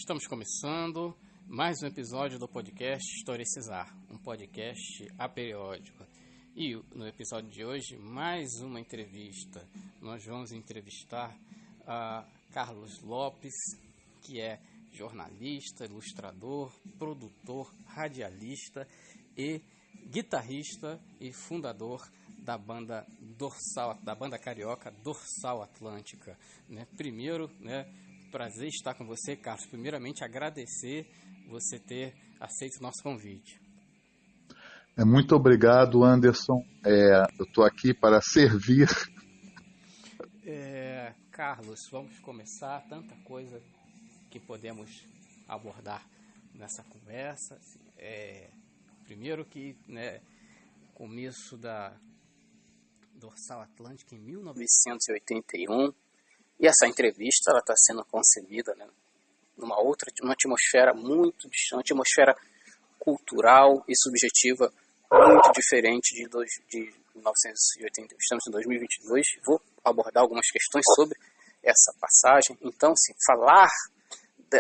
Estamos começando mais um episódio do podcast Historicizar, um podcast aperiódico. E no episódio de hoje, mais uma entrevista. Nós vamos entrevistar a Carlos Lopes, que é jornalista, ilustrador, produtor, radialista e guitarrista e fundador da banda carioca Dorsal Atlântica. Primeiro, prazer estar com você, Carlos. Primeiramente, agradecer você ter aceito o nosso convite. Muito obrigado, Anderson. Eu estou aqui para servir. Carlos, vamos começar. Tanta coisa que podemos abordar nessa conversa. Primeiro que, começo da Dorsal Atlântica em 1981. E essa entrevista está sendo concebida numa atmosfera muito distante, uma atmosfera cultural e subjetiva muito diferente de 1980. Estamos em 2022, vou abordar algumas questões sobre essa passagem. Então, falar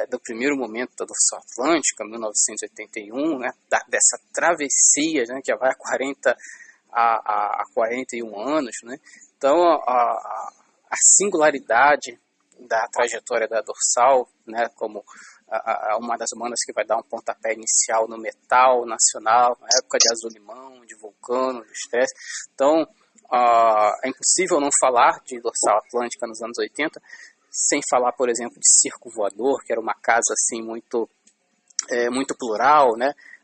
do primeiro momento da Dorsal Atlântica, 1981, dessa travessia, que já vai a 41 anos, Então, a singularidade da trajetória da Dorsal, como uma das bandas que vai dar um pontapé inicial no metal nacional, na época de Azul Limão, de Vulcano, de Stress. Então, é impossível não falar de Dorsal Atlântica nos anos 80, sem falar, por exemplo, de Circo Voador, que era uma casa assim, muito plural,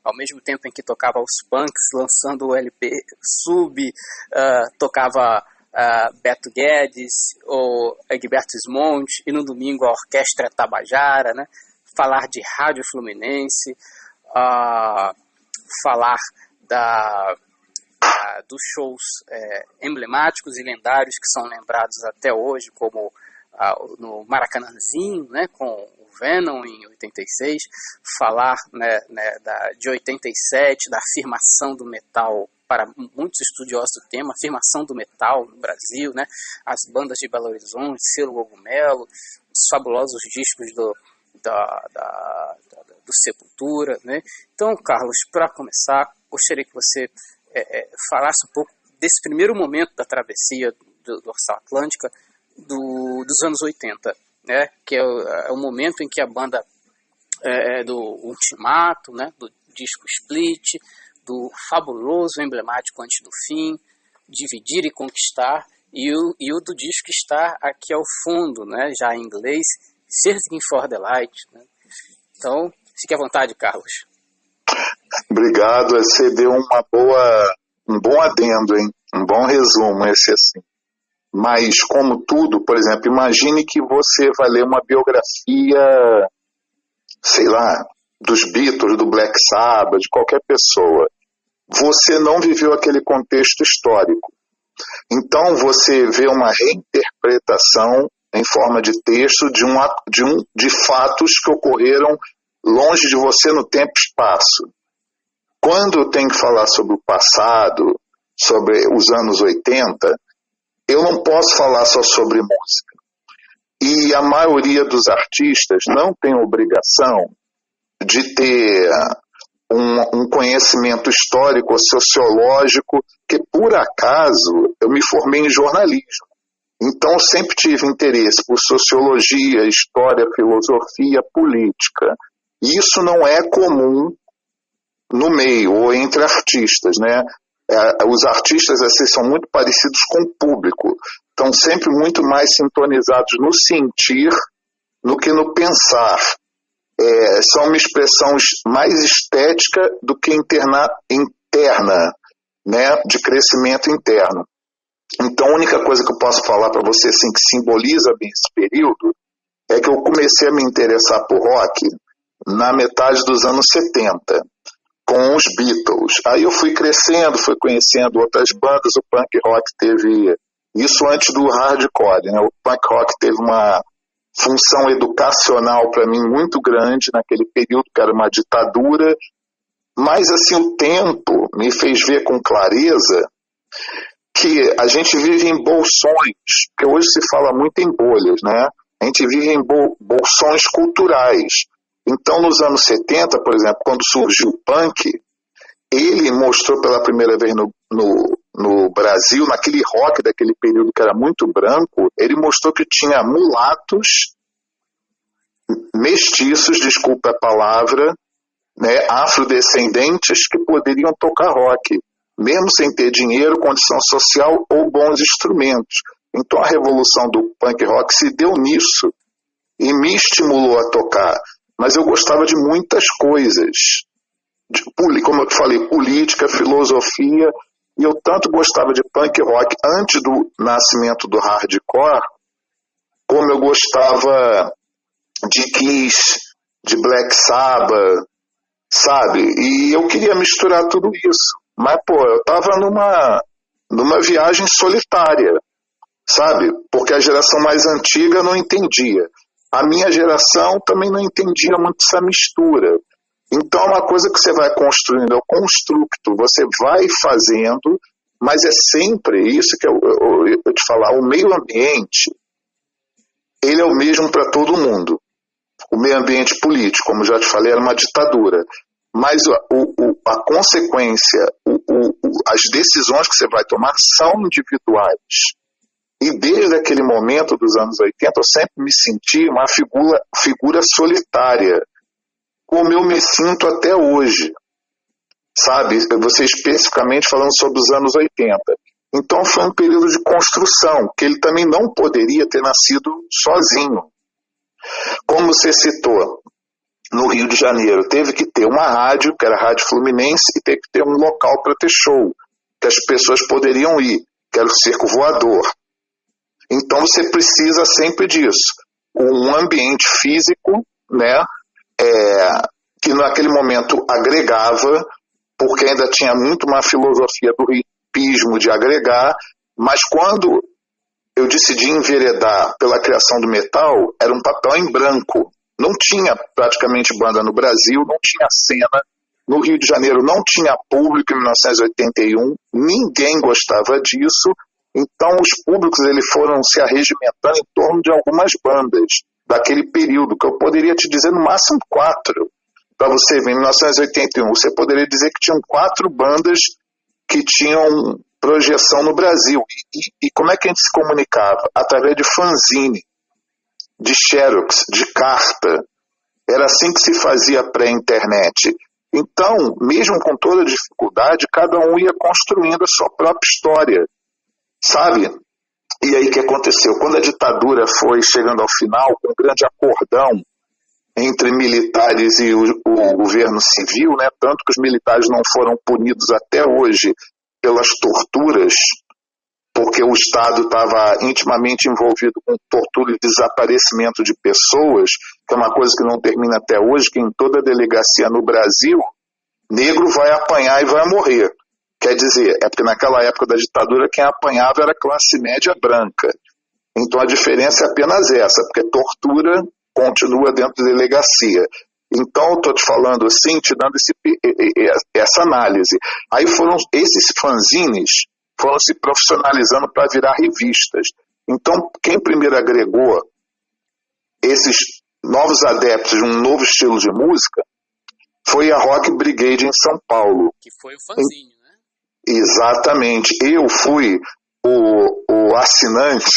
Ao mesmo tempo em que tocava os punks, lançando o LP Sub, tocava Beto Guedes ou Egberto Smonte, e no domingo a Orquestra Tabajara, falar de Rádio Fluminense, falar dos shows emblemáticos e lendários que são lembrados até hoje, como no Maracanãzinho, com o Venom em 86, falar de 87, da afirmação do metal para muitos estudiosos do tema, afirmação do metal no Brasil, as bandas de Belo Horizonte, Selo Cogumelo, os fabulosos discos do Sepultura, Então, Carlos, para começar, gostaria que você falasse um pouco desse primeiro momento da travessia do Dorsal Atlântica dos anos 80, que é o momento em que a banda do Ultimato, do disco Split, do fabuloso, emblemático Antes do Fim, Dividir e Conquistar, e o do disco que está aqui ao fundo, já em inglês, Searching for the Light. Então, fique à vontade, Carlos. Obrigado, você deu um bom adendo, hein? Um bom resumo, esse assim. Mas, como tudo, por exemplo, imagine que você vai ler uma biografia, sei lá, dos Beatles, do Black Sabbath, de qualquer pessoa. Você não viveu aquele contexto histórico. Então você vê uma reinterpretação em forma de texto de fatos que ocorreram longe de você no tempo e espaço. Quando eu tenho que falar sobre o passado, sobre os anos 80, eu não posso falar só sobre música. E a maioria dos artistas não tem obrigação de ter um conhecimento histórico ou sociológico, que por acaso eu me formei em jornalismo. Então sempre tive interesse por sociologia, história, filosofia, política. Isso não é comum no meio ou entre artistas, Os artistas assim, são muito parecidos com o público, estão sempre muito mais sintonizados no sentir do que no pensar. São uma expressão mais estética do que interna, de crescimento interno. Então a única coisa que eu posso falar para você assim, que simboliza bem esse período é que eu comecei a me interessar por rock na metade dos anos 70, com os Beatles. Aí eu fui crescendo, fui conhecendo outras bandas, o punk rock teve isso antes do hardcore, O punk rock teve uma função educacional para mim muito grande naquele período, que era uma ditadura, mas assim o tempo me fez ver com clareza que a gente vive em bolsões, porque hoje se fala muito em bolhas, A gente vive em bolsões culturais. Então, nos anos 70, por exemplo, quando surgiu o punk, ele mostrou pela primeira vez no Brasil, naquele rock daquele período que era muito branco, ele mostrou que tinha mulatos, mestiços, desculpa a palavra, né, afrodescendentes que poderiam tocar rock, mesmo sem ter dinheiro, condição social ou bons instrumentos. Então a revolução do punk rock se deu nisso e me estimulou a tocar. Mas eu gostava de muitas coisas, como eu falei, política, filosofia, e eu tanto gostava de punk rock antes do nascimento do hardcore, como eu gostava de Kiss, de Black Sabbath, sabe? E eu queria misturar tudo isso. Mas, eu tava numa viagem solitária, sabe? Porque a geração mais antiga não entendia. A minha geração também não entendia muito essa mistura. Então, é uma coisa que você vai construindo, é o construto, você vai fazendo, mas é sempre isso que eu te falar, o meio ambiente, ele é o mesmo para todo mundo. O meio ambiente político, como já te falei, era uma ditadura. Mas a consequência, as decisões que você vai tomar são individuais. E desde aquele momento dos anos 80, eu sempre me senti uma figura solitária, como eu me sinto até hoje. Sabe? Você especificamente falando sobre os anos 80. Então foi um período de construção, que ele também não poderia ter nascido sozinho. Como você citou, no Rio de Janeiro teve que ter uma rádio, que era a Rádio Fluminense, e teve que ter um local para ter show, que as pessoas poderiam ir, que era o Circo Voador. Então você precisa sempre disso. Um ambiente físico, né, que naquele momento agregava, porque ainda tinha muito uma filosofia do hipismo de agregar, mas quando eu decidi enveredar pela criação do metal, era um papel em branco. Não tinha praticamente banda no Brasil, não tinha cena. No Rio de Janeiro não tinha público em 1981, ninguém gostava disso. Então os públicos eles foram se arregimentando em torno de algumas bandas daquele período, que eu poderia te dizer no máximo 4. Para você ver, em 1981, você poderia dizer que tinham 4 bandas que tinham projeção no Brasil. E como é que a gente se comunicava? Através de fanzine, de xerox, de carta. Era assim que se fazia pré-internet. Então, mesmo com toda a dificuldade, cada um ia construindo a sua própria história, sabe? E aí o que aconteceu? Quando a ditadura foi chegando ao final, com um grande acordão entre militares e o governo civil, né? Tanto que os militares não foram punidos até hoje pelas torturas, porque o Estado estava intimamente envolvido com tortura e desaparecimento de pessoas, que é uma coisa que não termina até hoje, que em toda delegacia no Brasil, negro vai apanhar e vai morrer. Quer dizer, é porque naquela época da ditadura quem apanhava era a classe média branca. Então a diferença é apenas essa, porque tortura continua dentro da delegacia. Então eu estou te falando assim, te dando essa análise. Aí foram esses fanzines foram se profissionalizando para virar revistas. Então quem primeiro agregou esses novos adeptos de um novo estilo de música foi a Rock Brigade em São Paulo. Que foi o fanzine, né? Exatamente. Eu fui o assinante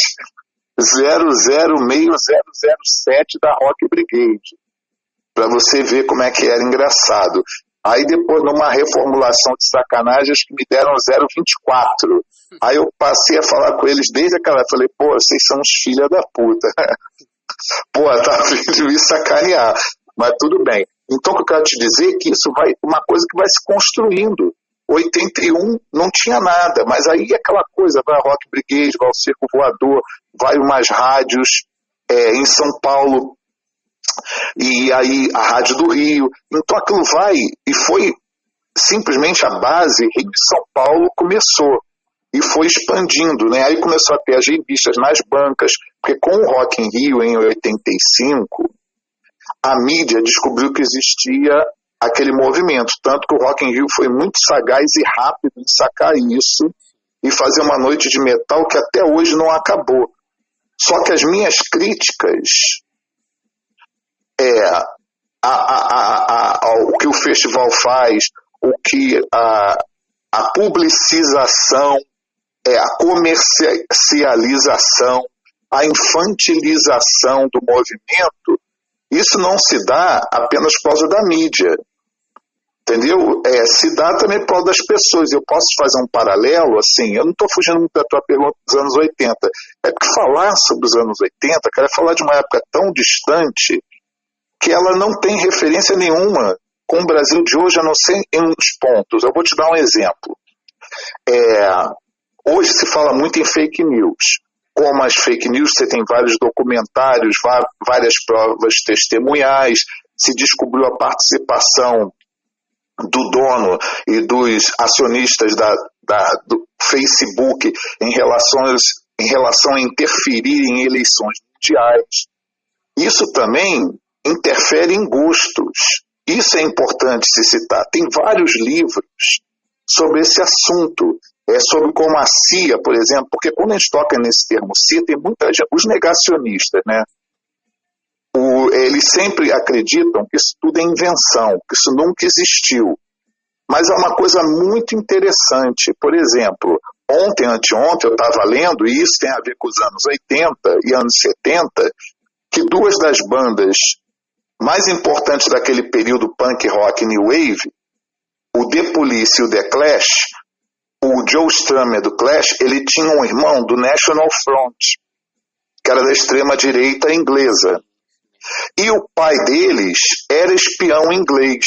006007 da Rock Brigade. Para você ver como é que era engraçado. Aí depois, numa reformulação de sacanagem, acho que me deram 024. Aí eu passei a falar com eles desde aquela época. Falei, vocês são uns filha da puta. Tá vindo de me sacanear. Mas tudo bem. Então, o que eu quero te dizer é que isso vai, uma coisa que vai se construindo. 81 não tinha nada, mas aí aquela coisa, vai a Rock Brigade, vai o Circo Voador, vai umas rádios em São Paulo, e aí a Rádio do Rio. Então aquilo vai, e foi simplesmente a base, Rio de São Paulo começou, e foi expandindo, né? Aí começou a ter as revistas nas bancas, porque com o Rock in Rio em 85, a mídia descobriu que existia aquele movimento, tanto que o Rock in Rio foi muito sagaz e rápido em sacar isso e fazer uma noite de metal que até hoje não acabou. Só que as minhas críticas o que o festival faz, o que a publicização, a comercialização, a infantilização do movimento, isso não se dá apenas por causa da mídia. Entendeu? Se dá também por causa das pessoas. Eu posso fazer um paralelo, assim, eu não estou fugindo muito da tua pergunta dos anos 80. É porque falar sobre os anos 80, cara, é falar de uma época tão distante que ela não tem referência nenhuma com o Brasil de hoje, a não ser em uns pontos. Eu vou te dar um exemplo. Hoje se fala muito em fake news. Como as fake news, você tem vários documentários, várias provas testemunhais, se descobriu a participação do dono e dos acionistas do Facebook em relação a interferir em eleições mundiais. Isso também interfere em gostos. Isso é importante se citar. Tem vários livros sobre esse assunto. Sobre como a CIA, por exemplo, porque quando a gente toca nesse termo CIA, tem muita gente, os negacionistas, né? Eles sempre acreditam que isso tudo é invenção, que isso nunca existiu. Mas é uma coisa muito interessante. Por exemplo, anteontem, eu estava lendo, e isso tem a ver com os anos 80 e anos 70, que duas das bandas mais importantes daquele período punk rock new wave, o The Police e o The Clash, o Joe Strummer do Clash, ele tinha um irmão do National Front, que era da extrema-direita inglesa. E o pai deles era espião inglês.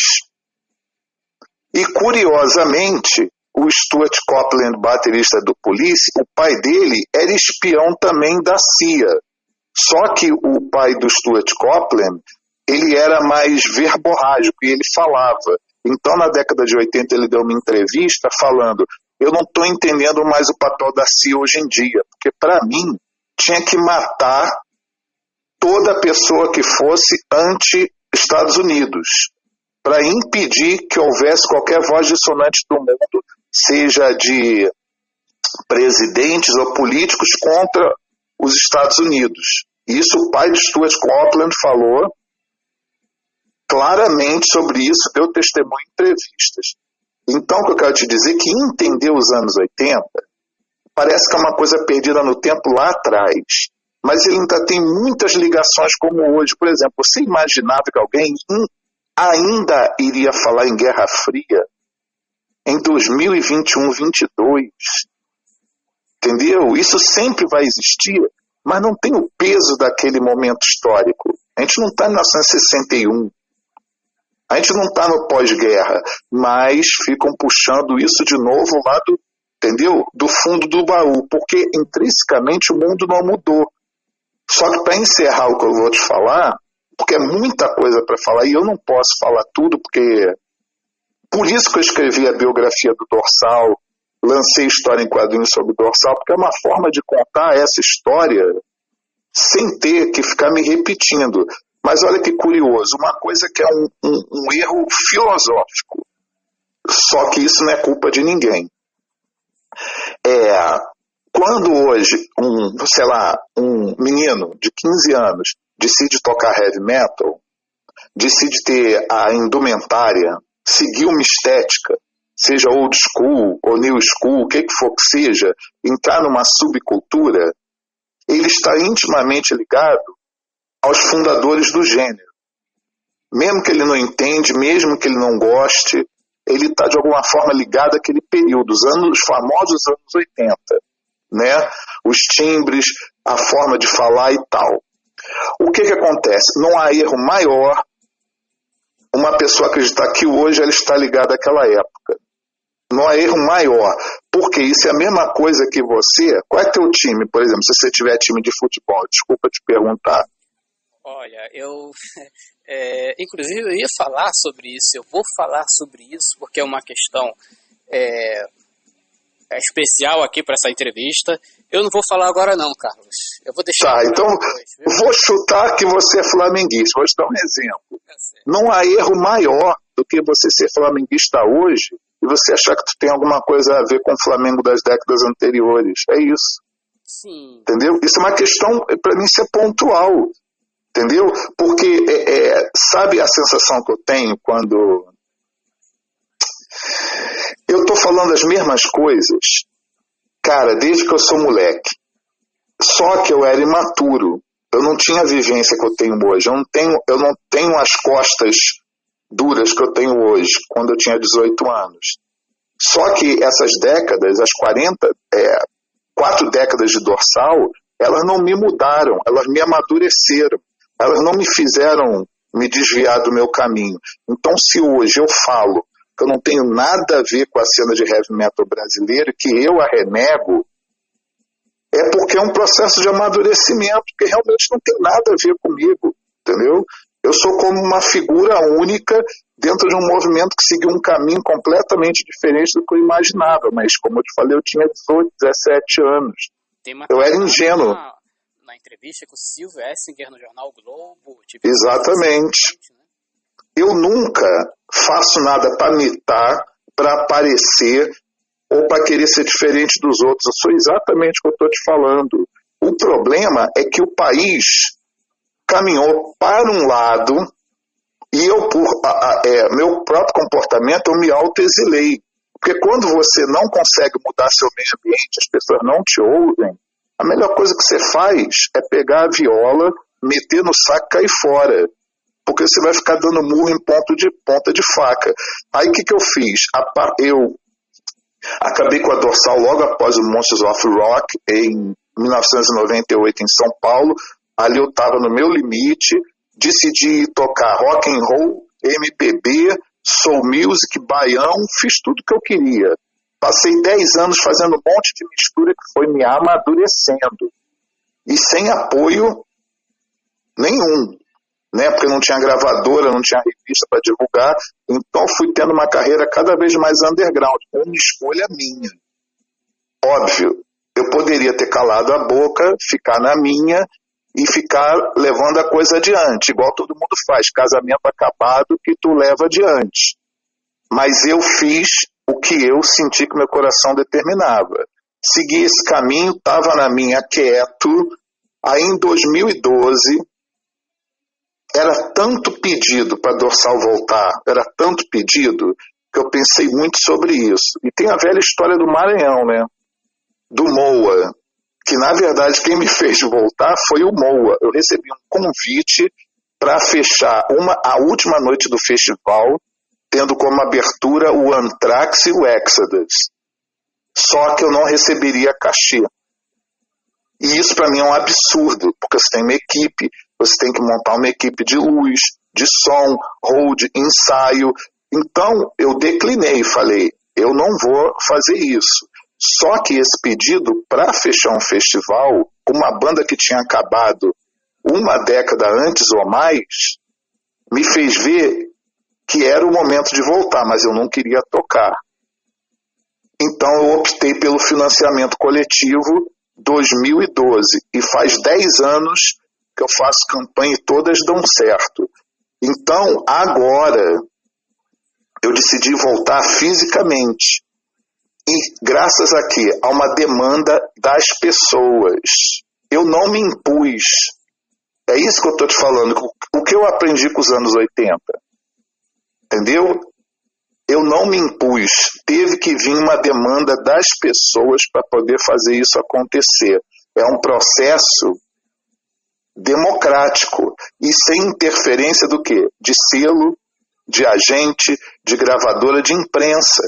E, curiosamente, o Stuart Copeland, baterista do Police, o pai dele era espião também da CIA. Só que o pai do Stuart Copeland, ele era mais verborrágico e ele falava. Então, na década de 80, ele deu uma entrevista falando: eu não estou entendendo mais o papel da CIA hoje em dia, porque, para mim, tinha que matar toda pessoa que fosse anti-Estados Unidos, para impedir que houvesse qualquer voz dissonante do mundo, seja de presidentes ou políticos contra os Estados Unidos. Isso o pai de Stuart Copeland falou claramente sobre isso, deu testemunho em entrevistas. Então, o que eu quero te dizer é que entender os anos 80 parece que é uma coisa perdida no tempo lá atrás, mas ele ainda tem muitas ligações como hoje. Por exemplo, você imaginava que alguém ainda iria falar em Guerra Fria em 2021, 22? Entendeu? Isso sempre vai existir, mas não tem o peso daquele momento histórico. A gente não está em 1961. A gente não está no pós-guerra, mas ficam puxando isso de novo lá do fundo do baú, porque intrinsecamente o mundo não mudou. Só que para encerrar o que eu vou te falar, porque é muita coisa para falar e eu não posso falar tudo, porque por isso que eu escrevi a biografia do Dorsal, lancei história em quadrinhos sobre o Dorsal, porque é uma forma de contar essa história sem ter que ficar me repetindo. Mas olha que curioso, uma coisa que é um erro filosófico, só que isso não é culpa de ninguém. Quando hoje um menino de 15 anos decide tocar heavy metal, decide ter a indumentária, seguir uma estética, seja old school ou new school, o que for que seja, entrar numa subcultura, ele está intimamente ligado aos fundadores do gênero. Mesmo que ele não entende, mesmo que ele não goste, ele está de alguma forma ligado àquele período, os famosos anos 80, né? Os timbres, a forma de falar e tal. O que acontece? Não há erro maior uma pessoa acreditar que hoje ela está ligada àquela época. Não há erro maior, porque isso é a mesma coisa que você... Qual é teu time, por exemplo, se você tiver time de futebol? Desculpa te perguntar. Olha, inclusive eu ia falar sobre isso, eu vou falar sobre isso, porque é uma questão especial aqui para essa entrevista. Eu não vou falar agora não, Carlos. Eu vou deixar... Tá, então vou chutar que você é flamenguista. Vou te dar um exemplo. Não há erro maior do que você ser flamenguista hoje e você achar que tu tem alguma coisa a ver com o Flamengo das décadas anteriores. É isso. Sim. Entendeu? Isso é uma questão, para mim, isso é pontual. Entendeu? Porque, sabe a sensação que eu tenho quando eu tô falando as mesmas coisas, cara, desde que eu sou moleque. Só que eu era imaturo. Eu não tinha a vivência que eu tenho hoje. Eu não tenho as costas duras que eu tenho hoje, quando eu tinha 18 anos. Só que essas décadas, as 4 décadas de dorsal, elas não me mudaram, elas me amadureceram. Elas não me fizeram me desviar do meu caminho. Então, se hoje eu falo que eu não tenho nada a ver com a cena de heavy metal brasileira, que eu a renego, é porque é um processo de amadurecimento, que realmente não tem nada a ver comigo, entendeu? Eu sou como uma figura única dentro de um movimento que seguiu um caminho completamente diferente do que eu imaginava, mas como eu te falei, eu tinha 18, 17 anos. Eu era ingênuo. Na entrevista com o Silvio Essinger no jornal Globo. Exatamente. Eu nunca faço nada para imitar, para aparecer ou para querer ser diferente dos outros. Eu sou exatamente o que eu estou te falando. O problema é que o país caminhou para um lado e eu, por meu próprio comportamento, eu me autoexilei. Porque quando você não consegue mudar seu meio ambiente, as pessoas não te ouvem, a melhor coisa que você faz é pegar a viola, meter no saco e cair fora. Porque você vai ficar dando murro em ponta de faca. Aí o que eu fiz? Eu acabei com a dorsal logo após o Monsters of Rock, em 1998, em São Paulo. Ali eu estava no meu limite, decidi tocar rock and roll, MPB, soul music, baião, fiz tudo que eu queria. Passei 10 anos fazendo um monte de mistura que foi me amadurecendo. E sem apoio nenhum, né? Porque não tinha gravadora, não tinha revista para divulgar. Então fui tendo uma carreira cada vez mais underground. Uma escolha minha. Óbvio, eu poderia ter calado a boca, ficar na minha e ficar levando a coisa adiante, igual todo mundo faz. Casamento acabado que tu leva adiante. Mas eu fiz o que eu senti que meu coração determinava. Segui esse caminho, estava na minha quieto. Aí em 2012, era tanto pedido para dorsal voltar, era tanto pedido, que eu pensei muito sobre isso. E tem a velha história do Maranhão, né? Do Moa, que na verdade quem me fez voltar foi o Moa. Eu recebi um convite para fechar a última noite do festival, tendo como abertura o Anthrax e o Exodus. Só que eu não receberia cachê. E isso para mim é um absurdo, porque você tem uma equipe, você tem que montar uma equipe de luz, de som, hold, ensaio. Então eu declinei, falei, eu não vou fazer isso. Só que esse pedido para fechar um festival, uma banda que tinha acabado uma década antes ou mais, me fez ver que era o momento de voltar, mas eu não queria tocar. Então eu optei pelo financiamento coletivo 2012, e faz 10 anos que eu faço campanha e todas dão certo. Então agora eu decidi voltar fisicamente, e graças a quê? A uma demanda das pessoas. Eu não me impus. É isso que eu estou te falando, o que eu aprendi com os anos 80. Entendeu? Eu não me impus. Teve que vir uma demanda das pessoas para poder fazer isso acontecer. É um processo democrático e sem interferência do quê? De selo, de agente, de gravadora, de imprensa.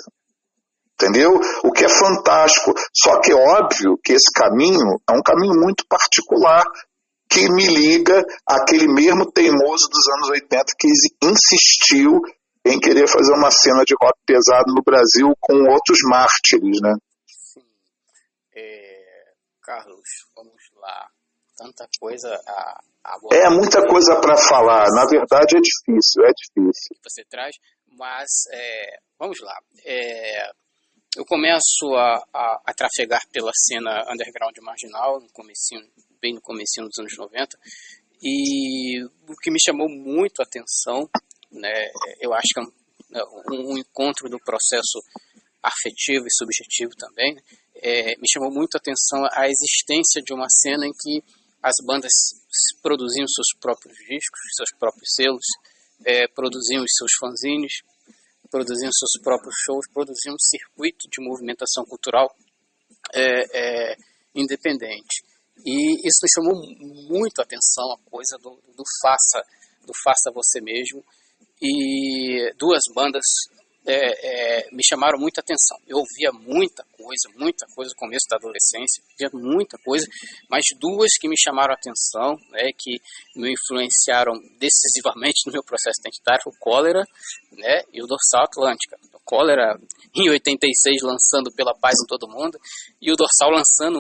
Entendeu? O que é fantástico. Só que é óbvio que esse caminho é um caminho muito particular, que me liga àquele mesmo teimoso dos anos 80 que insistiu em querer fazer uma cena de rock pesado no Brasil com outros mártires, né? Sim. Carlos, vamos lá. Tanta coisa a abordar. É muita coisa para falar. Na verdade é difícil. Que você traz, mas vamos lá. Eu começo a trafegar pela cena underground marginal, bem no comecinho dos anos 90, e o que me chamou muito a atenção, né, eu acho que é um encontro do processo afetivo e subjetivo também, me chamou muito a atenção a existência de uma cena em que as bandas produziam seus próprios discos, seus próprios selos, produziam os seus fanzines, produziam seus próprios shows, produziam um circuito de movimentação cultural independente. E isso me chamou muito a atenção, a coisa do faça você mesmo. E duas bandas me chamaram muita atenção. Eu ouvia muita coisa no começo da adolescência, via muita coisa, mas duas que me chamaram a atenção, que me influenciaram decisivamente no meu processo identitário, o Cólera, e o Dorsal Atlântica. O Cólera, em 86, lançando Pela Paz em Todo Mundo, e o Dorsal lançando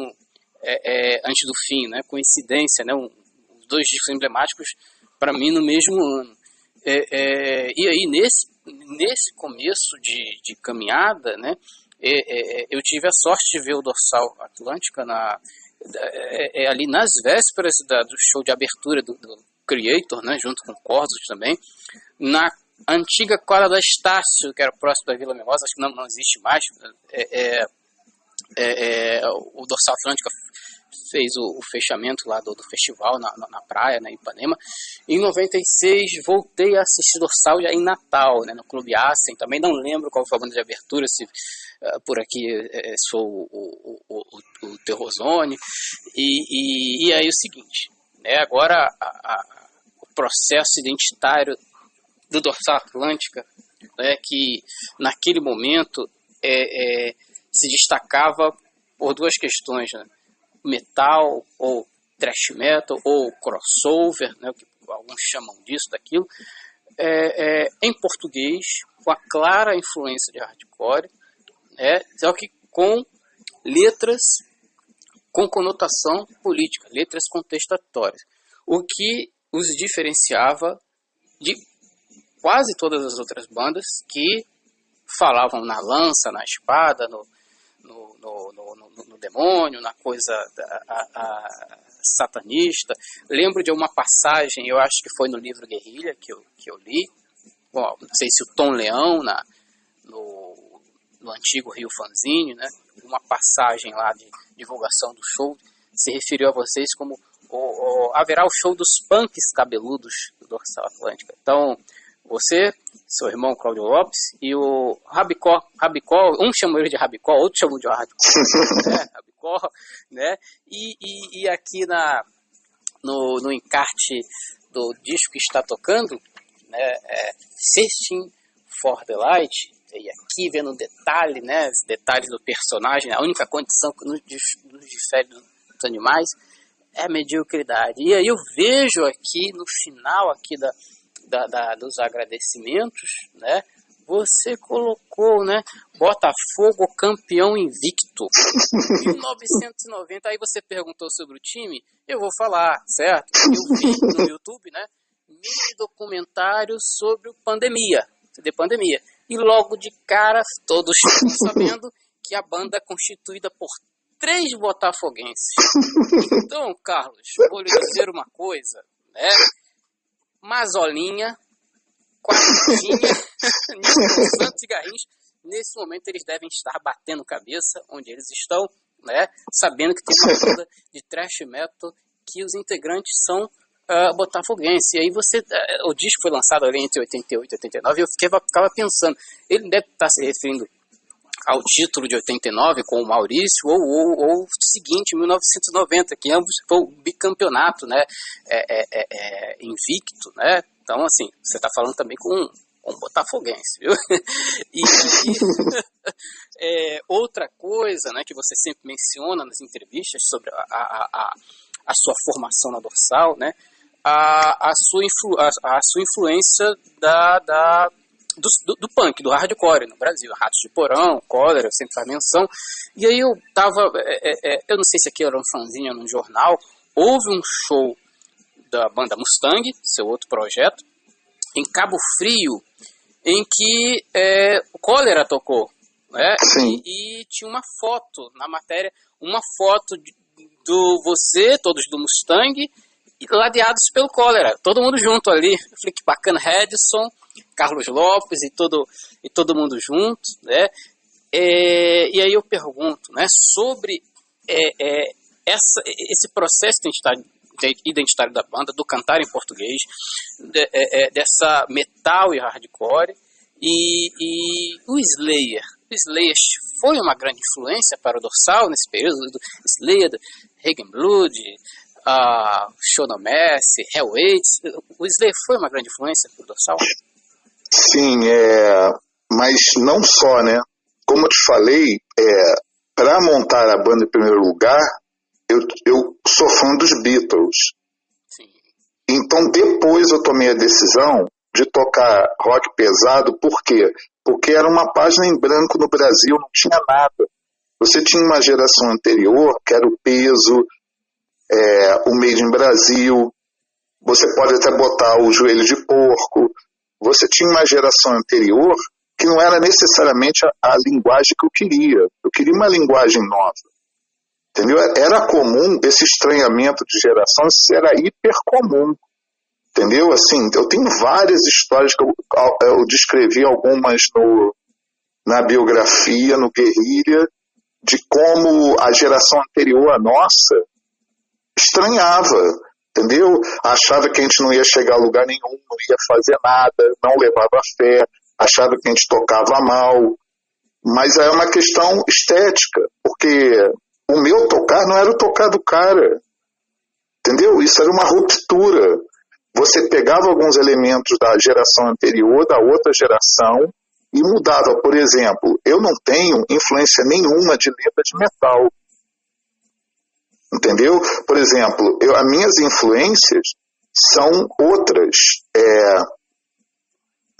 antes do fim, coincidência, os dois discos emblemáticos para mim no mesmo ano. E aí nesse começo de caminhada, eu tive a sorte de ver o Dorsal Atlântica ali nas vésperas do show de abertura do Creator, junto com Corsos também, na antiga quadra da Estácio, que era próximo da Vila Mimosa, acho que não existe mais. O Dorsal Atlântica fez o fechamento lá do festival na praia, na Ipanema. Em 96, voltei a assistir Dorsal já em Natal, no Clube Assen. Também não lembro qual foi a banda de abertura, se por aqui sou o Terrozone. E aí o seguinte, agora o processo identitário do Dorsal Atlântica, que naquele momento se destacava por duas questões, metal, ou thrash metal, ou crossover, o que alguns chamam disso, daquilo, em português, com a clara influência de hardcore, só que com letras com conotação política, letras contestatórias, o que os diferenciava de quase todas as outras bandas que falavam na lança, na espada, no demônio, na coisa satanista. Lembro de uma passagem, eu acho que foi no livro Guerrilha que eu li, bom, não sei se o Tom Leão no antigo Rio Fanzine, uma passagem lá de divulgação do show se referiu a vocês como haverá o show dos punks cabeludos do Dorsal Atlântica. Então, você, seu irmão Cláudio Lopes e o Rabicó, um chamou ele de Rabicó, outro chamou de Rabicó, Rabicó, e aqui no encarte do disco que está tocando, Searching for the Light, e aqui vendo um detalhe, os detalhes do personagem, a única condição que nos difere dos animais é a mediocridade. E aí eu vejo aqui, no final aqui dos agradecimentos, você colocou, Botafogo campeão invicto, 1990. Aí você perguntou sobre o time, eu vou falar, certo? Eu vi no YouTube, mini documentário sobre pandemia, e logo de cara todos estão sabendo que a banda é constituída por 3 botafoguenses. Então, Carlos, vou lhe dizer uma coisa, Mazolinha, Quartinha, Nilton Santos e Garrincha, nesse momento eles devem estar batendo cabeça onde eles estão, sabendo que tem uma banda de thrash metal que os integrantes são botafoguenses. E aí o disco foi lançado ali entre 88 e 89 e eu ficava pensando, ele deve estar se referindo ao título de 89 com o Maurício ou o seguinte, 1990, que ambos foi o bicampeonato, invicto, Então, assim, você está falando também com um botafoguense, viu? E aí, outra coisa, que você sempre menciona nas entrevistas sobre a sua formação na Dorsal, a sua influência do punk, do hardcore no Brasil, Ratos de Porão, Cólera, eu sempre faz menção. E aí eu não sei se aqui era um fanzinho ou num jornal, houve um show da banda Mustang, seu outro projeto, em Cabo Frio, em que o Cólera tocou, e tinha uma foto na matéria, uma foto do você, todos do Mustang, ladeados pelo Cólera, todo mundo junto ali. Eu falei, que bacana, Redson, Carlos Lopes e todo mundo junto, e aí eu pergunto, sobre esse processo identitário identitário da banda, do cantar em português, dessa metal e hardcore, e o Slayer. O Slayer foi uma grande influência para o Dorsal nesse período, do Slayer, Raging Blood, Show No Mercy, Hell Waits. O Slayer foi uma grande influência para o Dorsal? Sim, mas não só, né? Como eu te falei, para montar a banda em primeiro lugar, eu sou fã dos Beatles. Sim. Então depois eu tomei a decisão de tocar rock pesado. Por quê? Porque era uma página em branco no Brasil, não tinha nada. Você tinha uma geração anterior, que era o Peso, o Made in Brasil, você pode até botar o Joelho de Porco. Você tinha uma geração anterior que não era necessariamente a linguagem que eu queria. Eu queria uma linguagem nova. Entendeu? Era comum esse estranhamento de geração, isso era hiper comum. Entendeu? Assim, eu tenho várias histórias que eu descrevi algumas na biografia, no Guerrilha, de como a geração anterior à nossa estranhava, entendeu? Achava que a gente não ia chegar a lugar nenhum, não ia fazer nada, não levava fé, achava que a gente tocava mal. Mas é uma questão estética, porque o meu tocar não era o tocar do cara, entendeu? Isso era uma ruptura. Você pegava alguns elementos da geração anterior, da outra geração, e mudava. Por exemplo, eu não tenho influência nenhuma de letra de metal. Entendeu? Por exemplo, as minhas influências são outras.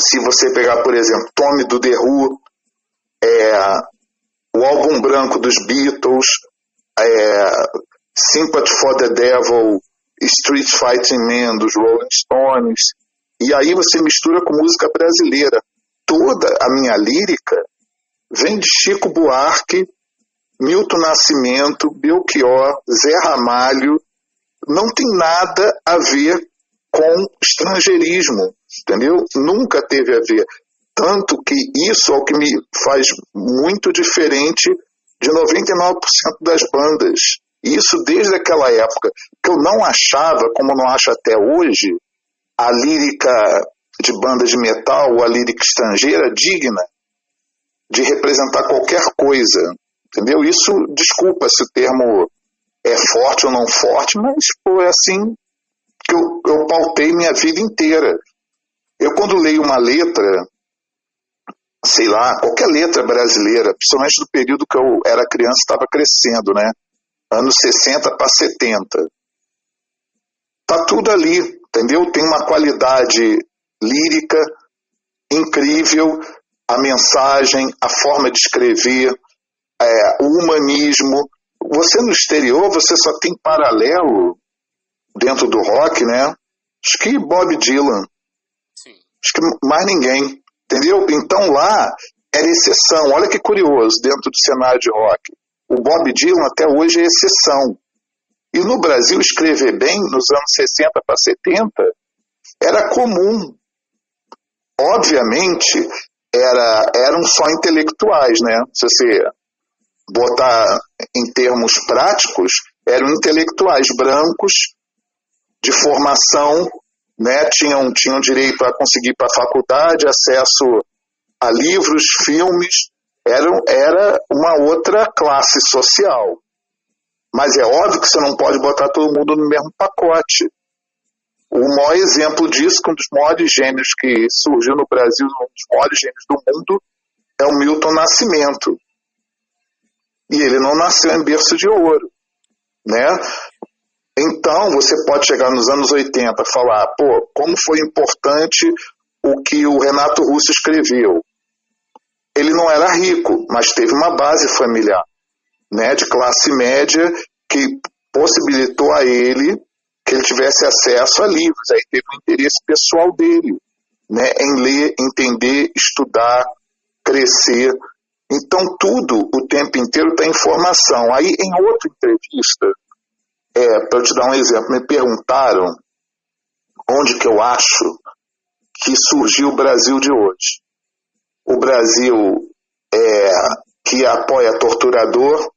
Se você pegar, por exemplo, Tommy do The Who, o álbum branco dos Beatles, Sympathy for the Devil, Street Fighting Man dos Rolling Stones, e aí você mistura com música brasileira. Toda a minha lírica vem de Chico Buarque, Milton Nascimento, Belchior, Zé Ramalho. Não tem nada a ver com estrangeirismo, entendeu? Nunca teve a ver. Tanto que isso é o que me faz muito diferente de 99% das bandas. Isso desde aquela época, que eu não achava, como não acho até hoje, a lírica de banda de metal ou a lírica estrangeira digna de representar qualquer coisa. Entendeu? Isso, desculpa se o termo é forte ou não forte, mas é assim que eu pautei minha vida inteira. Eu, quando leio uma letra, sei lá, qualquer letra brasileira, principalmente do período que eu era criança e estava crescendo, né? Anos 60 para 70. Tá tudo ali, entendeu? Tem uma qualidade lírica incrível, a mensagem, a forma de escrever, o humanismo. Você no exterior, você só tem paralelo dentro do rock, né? Acho que Bob Dylan. Sim. Acho que mais ninguém, entendeu? Então lá era exceção. Olha que curioso, dentro do cenário de rock. O Bob Dylan até hoje é exceção. E no Brasil, escrever bem, nos anos 60 para 70, era comum. Obviamente, eram só intelectuais, né? Se você botar em termos práticos, eram intelectuais brancos, de formação, né? Tinham direito a conseguir ir para a faculdade, acesso a livros, filmes. Era uma outra classe social. Mas é óbvio que você não pode botar todo mundo no mesmo pacote. O maior exemplo disso, que um dos maiores gênios que surgiu no Brasil, um dos maiores gênios do mundo, é o Milton Nascimento. E ele não nasceu em berço de ouro, né? Então, você pode chegar nos anos 80 e falar, como foi importante o que o Renato Russo escreveu. Ele não era rico, mas teve uma base familiar, né, de classe média, que possibilitou a ele que ele tivesse acesso a livros. Aí teve um interesse pessoal dele, né, em ler, entender, estudar, crescer. Então tudo, o tempo inteiro, está em formação. Aí em outra entrevista, para eu te dar um exemplo, me perguntaram onde que eu acho que surgiu o Brasil de hoje. O Brasil que apoia torturador,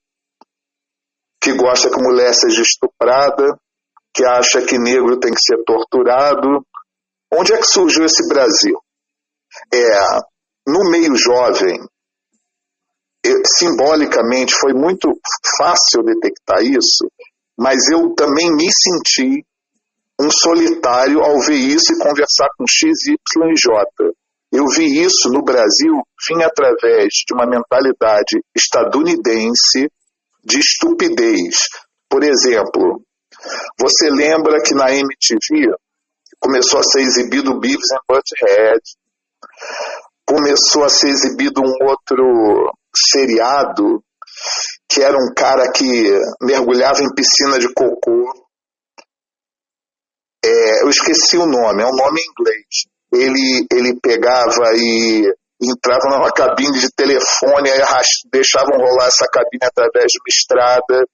que gosta que mulher seja estuprada, que acha que negro tem que ser torturado. Onde é que surgiu esse Brasil? No meio jovem, simbolicamente foi muito fácil detectar isso, mas eu também me senti um solitário ao ver isso e conversar com X, Y e J. Eu vi isso no Brasil, vinha através de uma mentalidade estadunidense de estupidez. Por exemplo, você lembra que na MTV começou a ser exibido Beavis and Butthead, começou a ser exibido um outro seriado, que era um cara que mergulhava em piscina de cocô. Eu esqueci o nome, é um nome em inglês. Ele pegava e entrava numa cabine de telefone, aí deixavam rolar essa cabine através de uma estrada.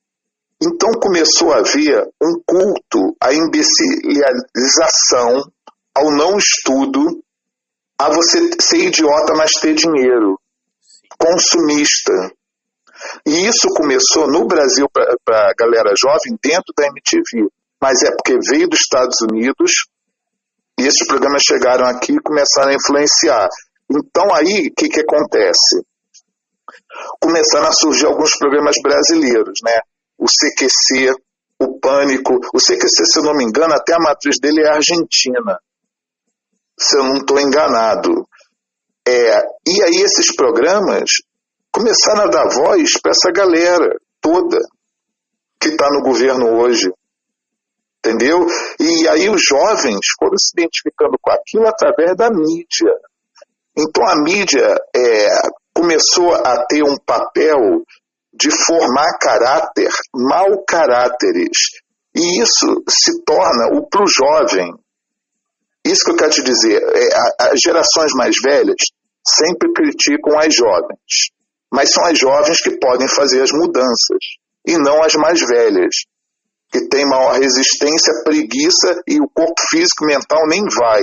Então começou a haver um culto à imbecilização, ao não estudo, a você ser idiota, mas ter dinheiro, consumista. E isso começou no Brasil para a galera jovem dentro da MTV, mas é porque veio dos Estados Unidos e esses programas chegaram aqui e começaram a influenciar. Então aí, o que acontece? Começaram a surgir alguns programas brasileiros, né? O CQC, o Pânico. O CQC, se eu não me engano, até a matriz dele é argentina, se eu não estou enganado. E aí esses programas começaram a dar voz para essa galera toda que está no governo hoje, entendeu? E aí os jovens foram se identificando com aquilo através da mídia. Então a mídia começou a ter um papel de formar mau caráteres. E isso se torna para o jovem. Isso que eu quero te dizer, as gerações mais velhas sempre criticam as jovens, mas são as jovens que podem fazer as mudanças, e não as mais velhas, que têm maior resistência, preguiça e o corpo físico e mental nem vai.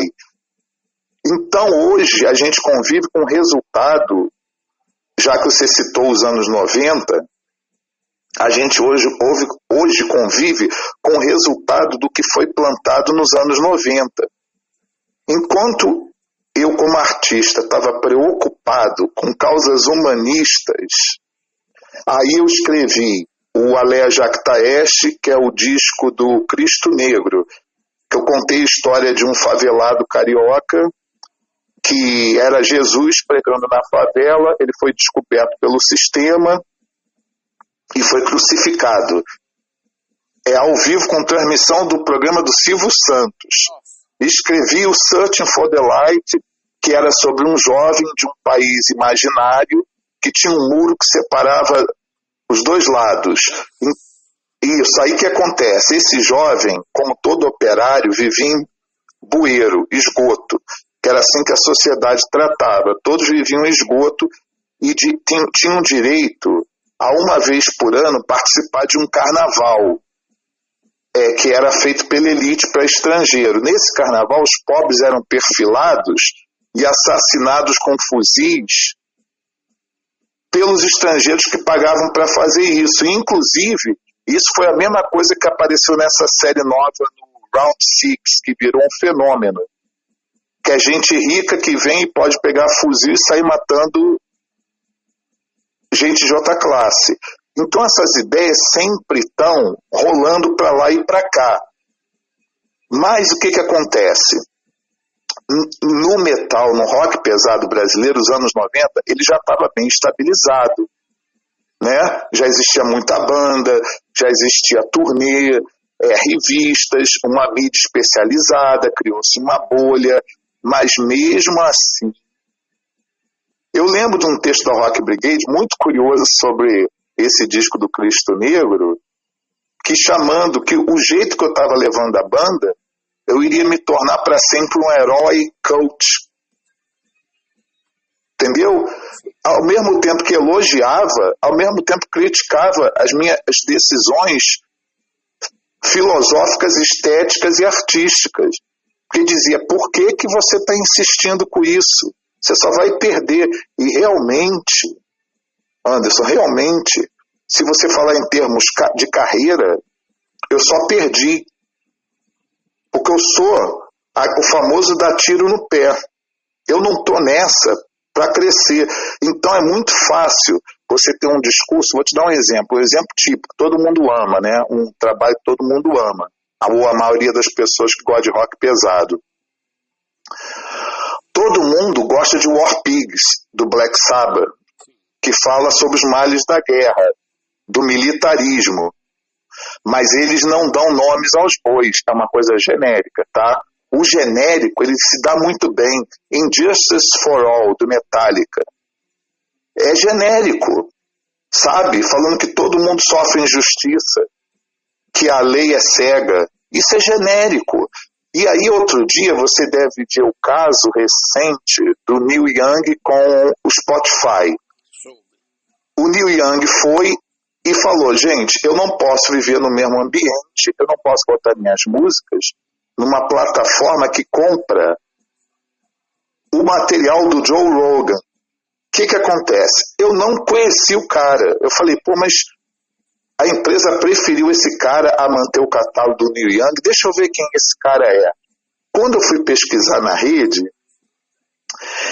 Então hoje a gente convive com o resultado, já que você citou os anos 90, a gente hoje convive com o resultado do que foi plantado nos anos 90. Enquanto eu, como artista, estava preocupado com causas humanistas, aí eu escrevi o Alea Jacta Est, que é o disco do Cristo Negro, que eu contei a história de um favelado carioca, que era Jesus pregando na favela, ele foi descoberto pelo sistema e foi crucificado. Ao vivo com transmissão do programa do Silvio Santos. Escrevi o Searching for the Light, que era sobre um jovem de um país imaginário que tinha um muro que separava os dois lados. Isso aí que acontece. Esse jovem, como todo operário, vivia em bueiro, esgoto, que era assim que a sociedade tratava. Todos viviam em esgoto e tinham direito a uma vez por ano participar de um carnaval, que era feito pela elite para estrangeiro. Nesse carnaval, os pobres eram perfilados e assassinados com fuzis pelos estrangeiros que pagavam para fazer isso. E, inclusive, isso foi a mesma coisa que apareceu nessa série nova no Round Six, que virou um fenômeno. Que é gente rica que vem e pode pegar fuzil e sair matando gente de outra classe. Então essas ideias sempre estão rolando para lá e para cá. Mas o que acontece? No metal, no rock pesado brasileiro, os anos 90, ele já estava bem estabilizado, né? Já existia muita banda, já existia turnê, revistas, uma mídia especializada, criou-se uma bolha, mas mesmo assim... Eu lembro de um texto da Rock Brigade muito curioso sobre esse disco do Cristo Negro, que chamando que o jeito que eu estava levando a banda, eu iria me tornar para sempre um herói coach. Entendeu? Ao mesmo tempo que elogiava, ao mesmo tempo criticava as minhas decisões filosóficas, estéticas e artísticas. Porque dizia, por que você está insistindo com isso? Você só vai perder. E realmente, Anderson, realmente, se você falar em termos de carreira, eu só perdi. Porque eu sou o famoso dar tiro no pé. Eu não estou nessa para crescer. Então é muito fácil você ter um discurso. Vou te dar um exemplo típico, todo mundo ama, né? Um trabalho que todo mundo ama, ou a maioria das pessoas que gostam de rock pesado. Todo mundo gosta de War Pigs, do Black Sabbath, que fala sobre os males da guerra, do militarismo, mas eles não dão nomes aos bois, é uma coisa genérica, tá? O genérico, ele se dá muito bem. Injustice for All, do Metallica. É genérico, sabe? Falando que todo mundo sofre injustiça, que a lei é cega. Isso é genérico. E aí, outro dia, você deve ver o caso recente do Neil Young com o Spotify. O Neil Young foi e falou, gente, eu não posso viver no mesmo ambiente, eu não posso botar minhas músicas numa plataforma que compra o material do Joe Rogan. O que acontece? Eu não conheci o cara. Eu falei, pô, mas a empresa preferiu esse cara a manter o catálogo do Neil Young. Deixa eu ver quem esse cara é. Quando eu fui pesquisar na rede,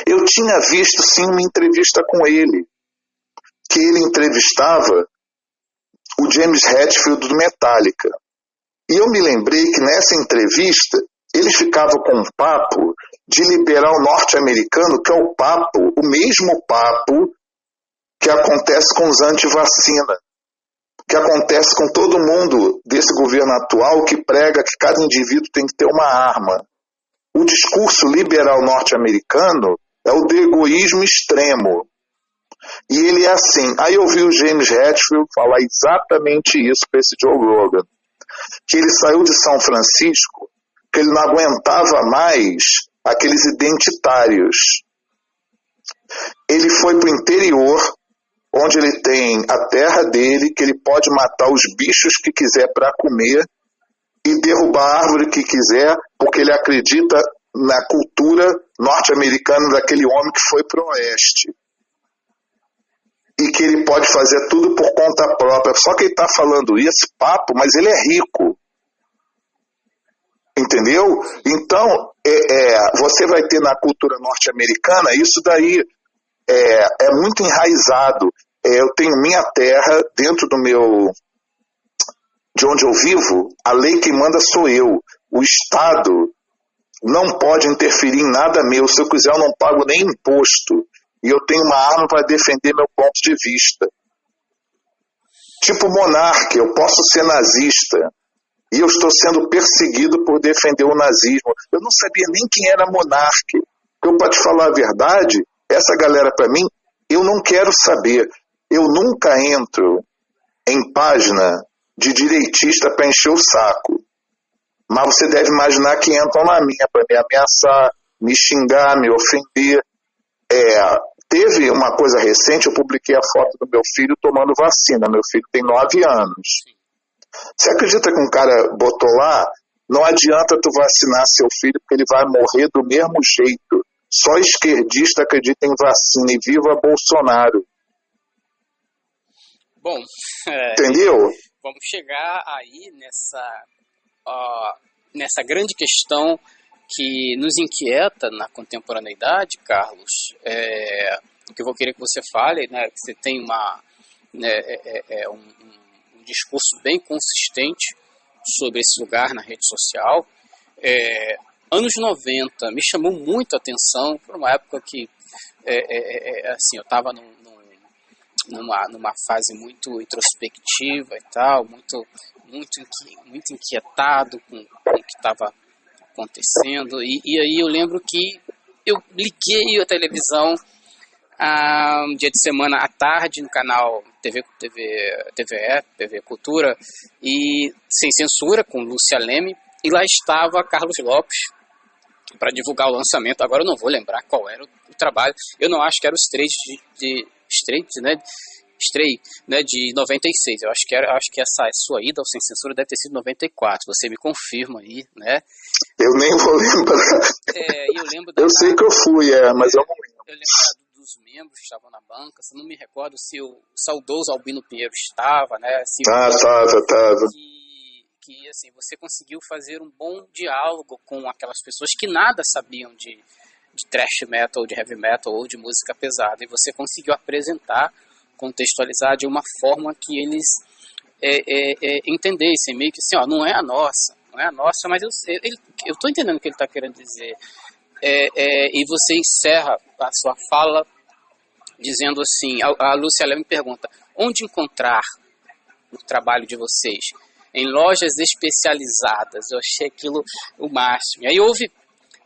eu tinha visto sim uma entrevista com ele, que ele entrevistava o James Hetfield do Metallica. E eu me lembrei que nessa entrevista ele ficava com um papo de liberal norte-americano, que é o mesmo papo que acontece com os anti-vacina, que acontece com todo mundo desse governo atual que prega que cada indivíduo tem que ter uma arma. O discurso liberal norte-americano é o do egoísmo extremo. E ele é assim. Aí eu vi o James Hetfield falar exatamente isso para esse Joe Rogan, que ele saiu de São Francisco, que ele não aguentava mais aqueles identitários. Ele foi para o interior, onde ele tem a terra dele, que ele pode matar os bichos que quiser para comer e derrubar a árvore que quiser, porque ele acredita na cultura norte-americana daquele homem que foi para o oeste. E que ele pode fazer tudo por conta própria. Só que ele está falando esse papo, mas ele é rico. Entendeu? Então, você vai ter na cultura norte-americana, isso daí é muito enraizado. Eu tenho minha terra dentro de onde eu vivo, a lei que manda sou eu. O Estado não pode interferir em nada meu. Se eu quiser, eu não pago nem imposto. E eu tenho uma arma para defender meu ponto de vista. Tipo monarca, eu posso ser nazista. E eu estou sendo perseguido por defender o nazismo. Eu não sabia nem quem era monarca. Eu, para te falar a verdade, essa galera, para mim, eu não quero saber. Eu nunca entro em página de direitista para encher o saco. Mas você deve imaginar que entram na minha para me ameaçar, me xingar, me ofender. Teve uma coisa recente, eu publiquei a foto do meu filho tomando vacina. Meu filho tem 9 anos. Você acredita que um cara botou lá, não adianta tu vacinar seu filho porque ele vai morrer do mesmo jeito. Só esquerdista acredita em vacina e viva Bolsonaro. Bom, entendeu? Vamos chegar aí nessa grande questão que nos inquieta na contemporaneidade, Carlos, que eu vou querer que você fale, né, que você tem um discurso bem consistente sobre esse lugar na rede social. Anos 90 me chamou muito a atenção, por uma época que assim, eu estava numa fase muito introspectiva e tal, muito inquietado com o que estava acontecendo, e aí eu lembro que eu liguei a televisão um dia de semana à tarde no canal TV Cultura, e Sem Censura, com Lúcia Leme, e lá estava Carlos Lopes para divulgar o lançamento. Agora eu não vou lembrar qual era o trabalho, eu não acho que era o Stray de 96, eu acho que essa sua ida ao Sem Censura deve ter sido 94, você me confirma aí, né? Eu nem vou lembrar. Eu sei que eu fui, mas eu não lembro. Eu lembro dos membros que estavam na banca, eu não me recordo se o saudoso Albino Pinheiro estava, né? Estava. que assim, você conseguiu fazer um bom diálogo com aquelas pessoas que nada sabiam de thrash metal, de heavy metal ou de música pesada, e você conseguiu apresentar, contextualizar de uma forma que eles entendessem, meio que assim, ó, não é a nossa, mas eu estou entendendo o que ele está querendo dizer. E você encerra a sua fala dizendo assim, a Lúcia me pergunta, onde encontrar o trabalho de vocês? Em lojas especializadas. Eu achei aquilo o máximo. E aí houve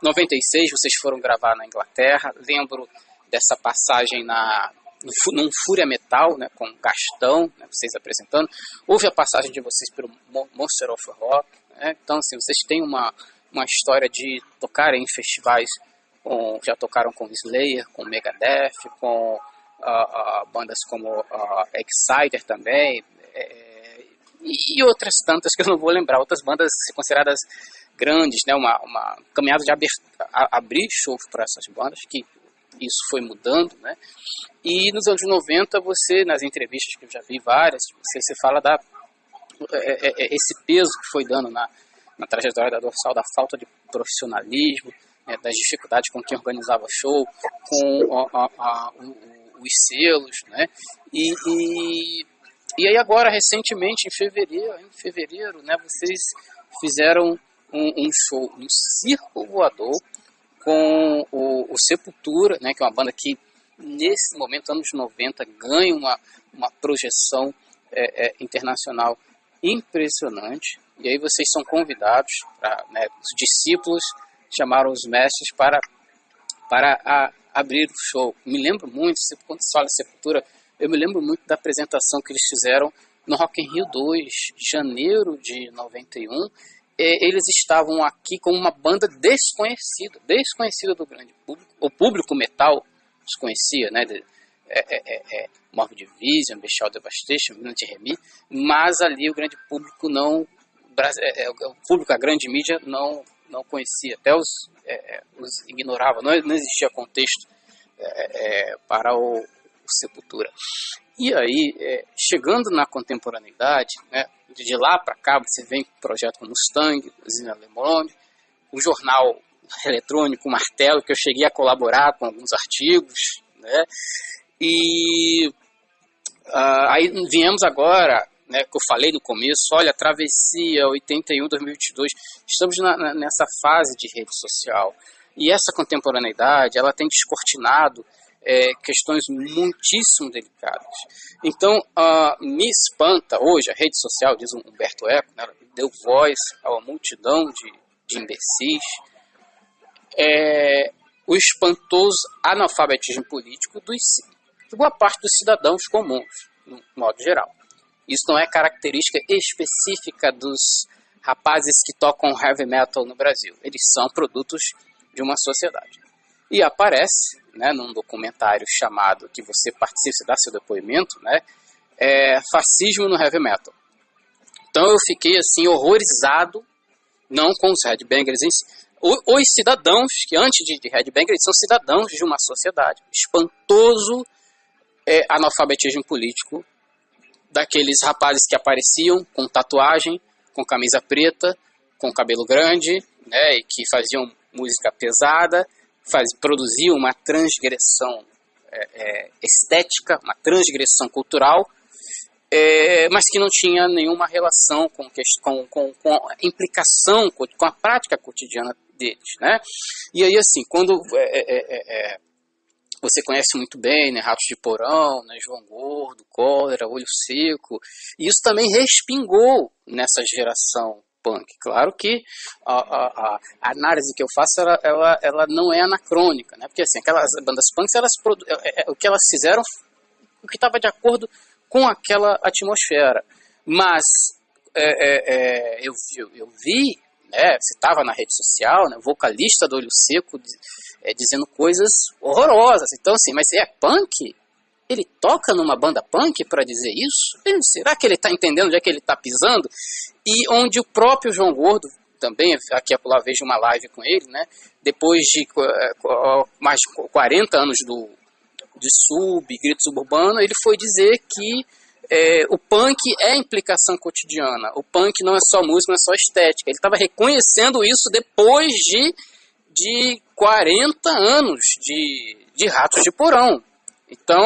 96, vocês foram gravar na Inglaterra, lembro dessa passagem num Fúria Metal, né, com Gastão, né, vocês apresentando. Houve a passagem de vocês pelo Monster of Rock, né, então assim, vocês têm uma história de tocar em festivais, já tocaram com Slayer, com Megadeth, com bandas como Exciter também, e outras tantas que eu não vou lembrar, outras bandas consideradas grandes, né, uma caminhada de abrir show para essas bandas, que isso foi mudando, né, e nos anos 90 você, nas entrevistas que eu já vi várias, você fala esse peso que foi dando na trajetória da Dorsal, da falta de profissionalismo, das dificuldades com quem organizava show, com os selos, né, e aí agora, recentemente, em fevereiro, né, vocês fizeram um show no Circo Voador com o Sepultura, né, que é uma banda que, nesse momento, anos 90, ganha uma projeção internacional impressionante. E aí vocês são convidados, né, os discípulos chamaram os mestres para abrir o show. Me lembro muito, quando se fala de Sepultura, eu me lembro muito da apresentação que eles fizeram no Rock in Rio 2, janeiro de 91. Eles estavam aqui com uma banda desconhecida do grande público. O público metal os conhecia, né? Morbid Vision, Bestial Devastation, Violent Remi, mas ali o grande público não, o público, a grande mídia não conhecia, até os ignorava, não existia contexto para o Sepultura. E aí, chegando na contemporaneidade, né, de lá para cá, você vem com o projeto como Mustang, Zina Le Monde, o jornal eletrônico Martelo, que eu cheguei a colaborar com alguns artigos, né, e aí viemos agora, né, que eu falei no começo, olha, Travessia 81-2022, estamos nessa fase de rede social, e essa contemporaneidade, ela tem descortinado questões muitíssimo delicadas. Então, me espanta hoje, a rede social, diz o Humberto Eco, né, deu voz a uma multidão de imbecis, o espantoso analfabetismo político de boa parte dos cidadãos comuns, no modo geral. Isso não é característica específica dos rapazes que tocam heavy metal no Brasil. Eles são produtos de uma sociedade. E aparece, né, num documentário chamado, que você participa, você dá seu depoimento, né, Fascismo no Heavy Metal. Então eu fiquei assim horrorizado, não com os headbangers em si, os cidadãos, que antes de headbangers são cidadãos de uma sociedade. Espantoso analfabetismo político daqueles rapazes que apareciam com tatuagem, com camisa preta, com cabelo grande, né, e que faziam música pesada, produziam uma transgressão estética, uma transgressão cultural, mas que não tinha nenhuma relação com a implicação, com a prática cotidiana deles, né? E aí, assim, quando você conhece muito bem, né, Ratos de Porão, né, João Gordo, Cólera, Olho Seco, e isso também respingou nessa geração punk. Claro que a análise que eu faço, ela não é anacrônica, né? Porque assim, aquelas bandas punks, o que elas fizeram, o que estava de acordo com aquela atmosfera. Mas eu vi, né, você estava na rede social, né, o vocalista do Olho Seco dizendo coisas horrorosas. Então assim, mas é punk? Ele toca numa banda punk para dizer isso? Será que ele está entendendo onde é que ele está pisando? E onde o próprio João Gordo, também, aqui a lá vejo uma live com ele, né, depois de mais de 40 anos de grito suburbano, ele foi dizer que o punk é implicação cotidiana. O punk não é só música, não é só estética. Ele estava reconhecendo isso depois de 40 anos de Ratos de Porão. Então,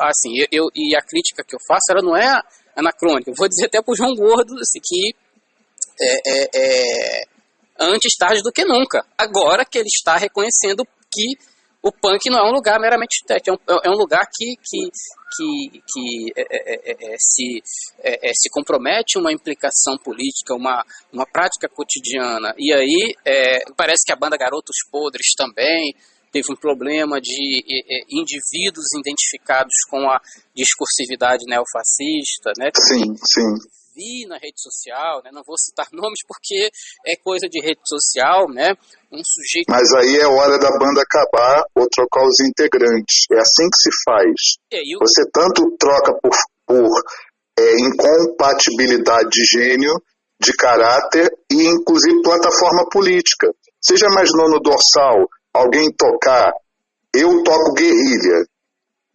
assim, e a crítica que eu faço, ela não é anacrônica. Eu vou dizer até para o João Gordo assim, que antes tarde do que nunca. Agora que ele está reconhecendo que o punk não é um lugar meramente estético, é um lugar que se compromete uma implicação política, uma prática cotidiana. E aí parece que a banda Garotos Podres também teve um problema de indivíduos identificados com a discursividade neofascista, né? Sim, sim. Vi na rede social, né? Não vou citar nomes porque é coisa de rede social, né? Um sujeito... Mas aí é hora da banda acabar ou trocar os integrantes. É assim que se faz. Você tanto troca por incompatibilidade de gênio, de caráter e inclusive plataforma política. Você já imaginou no Dorsal alguém tocar, eu toco Guerrilha,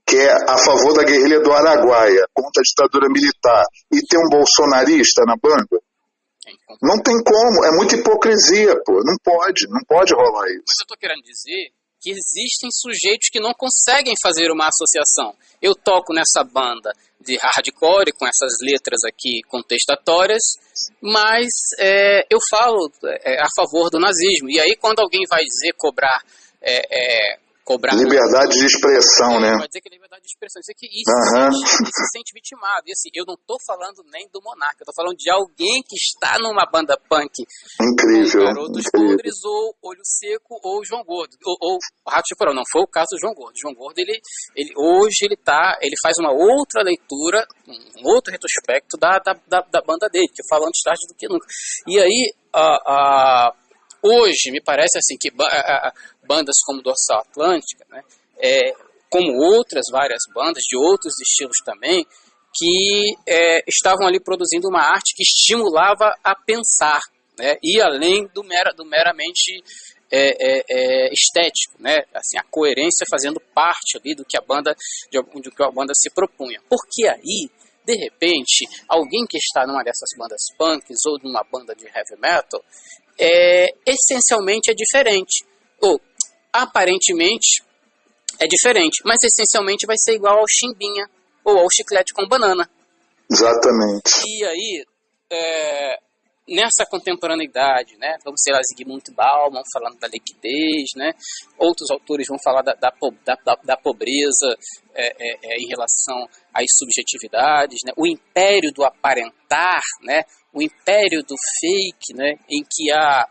que é a favor da guerrilha do Araguaia, contra a ditadura militar, e ter um bolsonarista na banda? Não tem como, é muita hipocrisia, pô. Não pode rolar isso. Mas eu tô querendo dizer que existem sujeitos que não conseguem fazer uma associação. Eu toco nessa banda de hardcore, com essas letras aqui contestatórias, mas eu falo a favor do nazismo. E aí quando alguém vai dizer cobrar liberdade de expressão, né? Vai dizer que é liberdade de expressão. Dizer que isso se sente vitimado. E assim, eu não estou falando nem do Monarca, eu estou falando de alguém que está numa banda punk. Incrível. Garotos Podres, ou Olho Seco, ou João Gordo. Ou Ratos de Porão. Não foi o caso do João Gordo. O João Gordo, hoje ele faz uma outra leitura, um outro retrospecto da banda dele, que eu falo antes tarde do que nunca. E aí, hoje, me parece assim que bandas como Dorsal Atlântica, né, como outras várias bandas de outros estilos também, que estavam ali produzindo uma arte que estimulava a pensar, né, e além do meramente estético, né, assim, a coerência fazendo parte ali do que a banda se propunha. Porque aí, de repente, alguém que está numa dessas bandas punks ou numa banda de heavy metal, essencialmente é diferente. Ou, aparentemente, é diferente, mas essencialmente vai ser igual ao chimbinha ou ao chiclete com banana. Exatamente. E aí, nessa contemporaneidade, né, vamos ser lá Zygmunt Bauman falando da liquidez, né, outros autores vão falar da pobreza em relação às subjetividades, né, o império do aparentar, né, o império do fake, né, em que a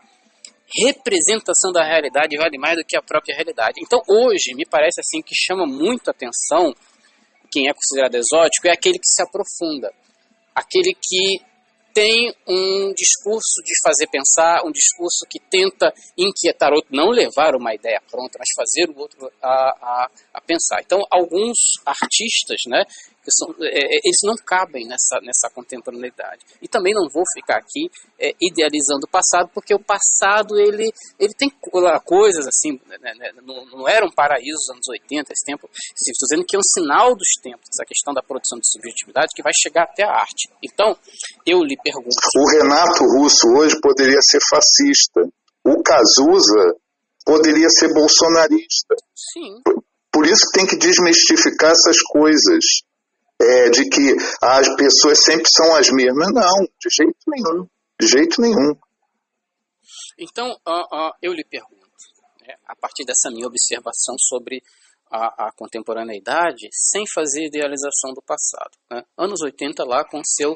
representação da realidade vale mais do que a própria realidade. Então hoje me parece assim que chama muito atenção, quem é considerado exótico é aquele que se aprofunda, aquele que tem um discurso de fazer pensar, um discurso que tenta inquietar o outro, não levar uma ideia pronta, mas fazer o outro a pensar. Então, alguns artistas, né, eles não cabem nessa contemporaneidade. E também não vou ficar aqui idealizando o passado, porque o passado ele tem coisas assim, né, não era um paraíso dos anos 80, esse tempo. Estou dizendo que é um sinal dos tempos, essa questão da produção de subjetividade que vai chegar até a arte. Então, eu lhe pergunto... O Renato Russo hoje poderia ser fascista. O Cazuza poderia ser bolsonarista. Sim. Por isso que tem que desmistificar essas coisas. De que as pessoas sempre são as mesmas. Não, de jeito nenhum. De jeito nenhum. Então, eu lhe pergunto, né, a partir dessa minha observação sobre a contemporaneidade, sem fazer idealização do passado, né? Anos 80 lá com seu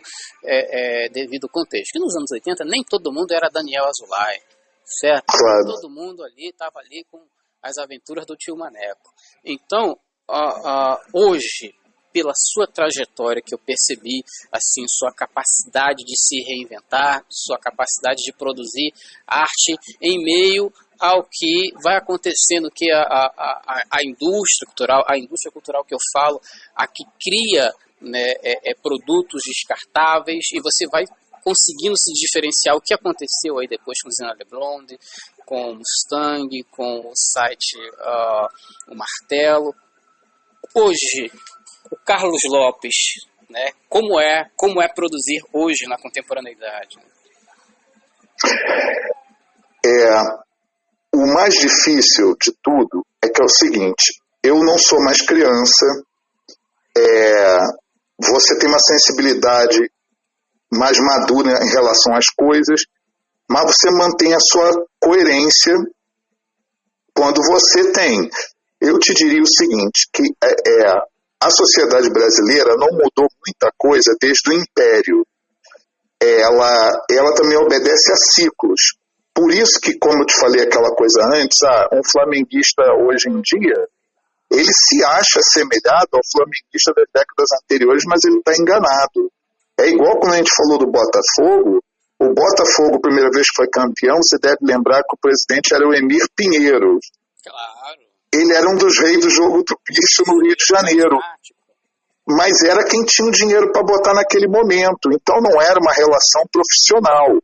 devido contexto. E nos anos 80 nem todo mundo era Daniel Azulay, certo? Claro. Todo mundo ali estava ali com as aventuras do tio Maneco. Então, hoje, pela sua trajetória que eu percebi, assim, sua capacidade de se reinventar, sua capacidade de produzir arte em meio ao que vai acontecendo, que a indústria cultural que eu falo, a que cria, né, produtos descartáveis, e você vai conseguindo se diferenciar. O que aconteceu aí depois com Zena Leblonde, com o Mustang, com o site O Martelo. Hoje, o Carlos Lopes, né? Como é produzir hoje na contemporaneidade? O mais difícil de tudo é que é o seguinte: eu não sou mais criança, você tem uma sensibilidade mais madura em relação às coisas, mas você mantém a sua coerência quando você tem. Eu te diria o seguinte, que a sociedade brasileira não mudou muita coisa desde o Império. Ela também obedece a ciclos. Por isso que, como eu te falei aquela coisa antes, um flamenguista hoje em dia, ele se acha assemelhado ao flamenguista das décadas anteriores, mas ele está enganado. É igual quando a gente falou do Botafogo. O Botafogo, a primeira vez que foi campeão, você deve lembrar que o presidente era o Emir Pinheiro. Claro. Ele era um dos reis do jogo do bicho no Rio de Janeiro. Mas era quem tinha o dinheiro para botar naquele momento. Então não era uma relação profissional.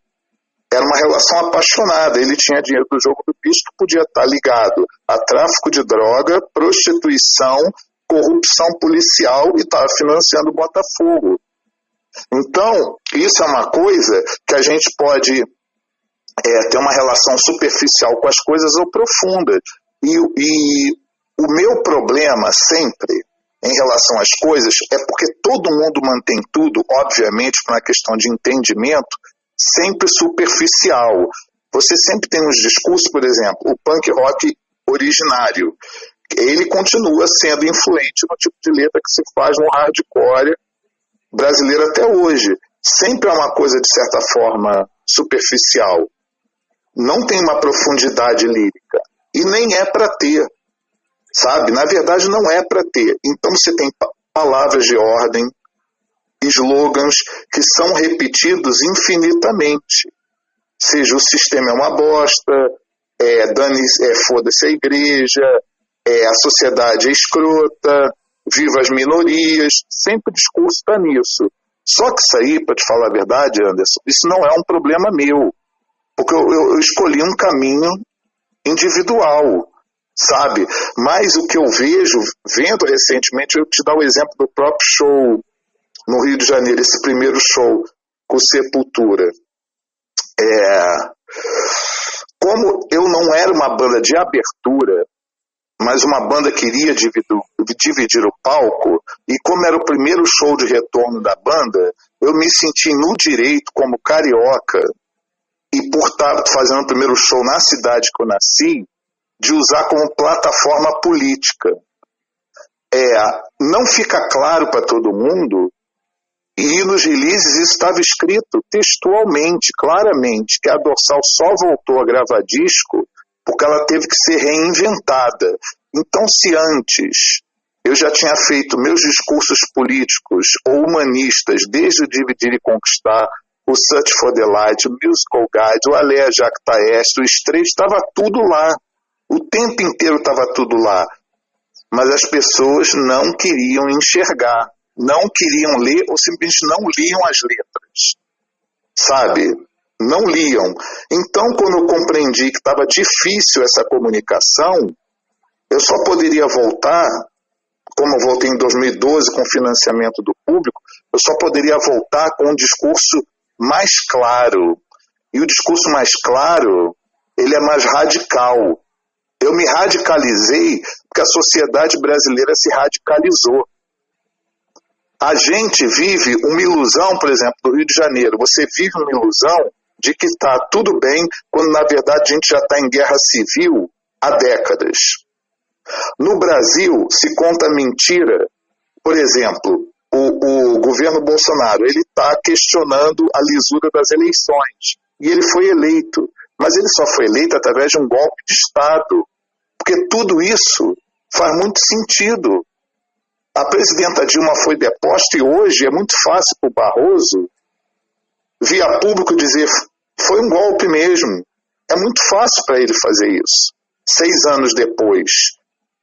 Era uma relação apaixonada. Ele tinha dinheiro do jogo do bicho que podia estar ligado a tráfico de droga, prostituição, corrupção policial e estava financiando o Botafogo. Então, isso é uma coisa que a gente pode ter uma relação superficial com as coisas ou profunda. E o meu problema sempre em relação às coisas é porque todo mundo mantém tudo, obviamente, por uma questão de entendimento, sempre superficial. Você sempre tem uns discursos, por exemplo, o punk rock originário, ele continua sendo influente no tipo de letra que se faz no hardcore brasileiro até hoje. Sempre é uma coisa, de certa forma, superficial. Não tem uma profundidade lírica. E nem é para ter. Sabe? Na verdade, não é para ter. Então você tem palavras de ordem, slogans que são repetidos infinitamente. Seja o sistema é uma bosta, foda-se a igreja, a sociedade é escrota, viva as minorias, sempre o discurso está nisso. Só que isso aí, para te falar a verdade, Anderson, isso não é um problema meu, porque eu escolhi um caminho individual, sabe? Mas o que eu vejo, vendo recentemente, eu te dar o exemplo do próprio show no Rio de Janeiro, esse primeiro show com Sepultura. Como eu não era uma banda de abertura, mas uma banda que iria dividir o palco, e como era o primeiro show de retorno da banda, eu me senti no direito, como carioca, e por estar fazendo o primeiro show na cidade que eu nasci, de usar como plataforma política. Não fica claro para todo mundo, e nos releases isso estava escrito textualmente, claramente, que a Dorsal só voltou a gravar disco porque ela teve que ser reinventada. Então, se antes eu já tinha feito meus discursos políticos ou humanistas, desde o Dividir e Conquistar, o Search for the Light, o Musical Guide, o Alea Jacta Est, o Strait, estava tudo lá. O tempo inteiro estava tudo lá. Mas as pessoas não queriam enxergar, não queriam ler ou simplesmente não liam as letras. Sabe? Não liam. Então, quando eu compreendi que estava difícil essa comunicação, eu só poderia voltar, como eu voltei em 2012 com financiamento do público, eu só poderia voltar com um discurso mais claro. E o discurso mais claro, ele é mais radical. Eu me radicalizei porque a sociedade brasileira se radicalizou. A gente vive uma ilusão, por exemplo, do Rio de Janeiro. Você vive uma ilusão de que está tudo bem, quando na verdade a gente já está em guerra civil há décadas. No Brasil se conta mentira. Por exemplo, o governo Bolsonaro, ele está questionando a lisura das eleições. E ele foi eleito. Mas ele só foi eleito através de um golpe de Estado. Porque tudo isso faz muito sentido. A presidenta Dilma foi deposta e hoje é muito fácil para o Barroso, via público, dizer foi um golpe mesmo. É muito fácil para ele fazer isso. 6 anos depois.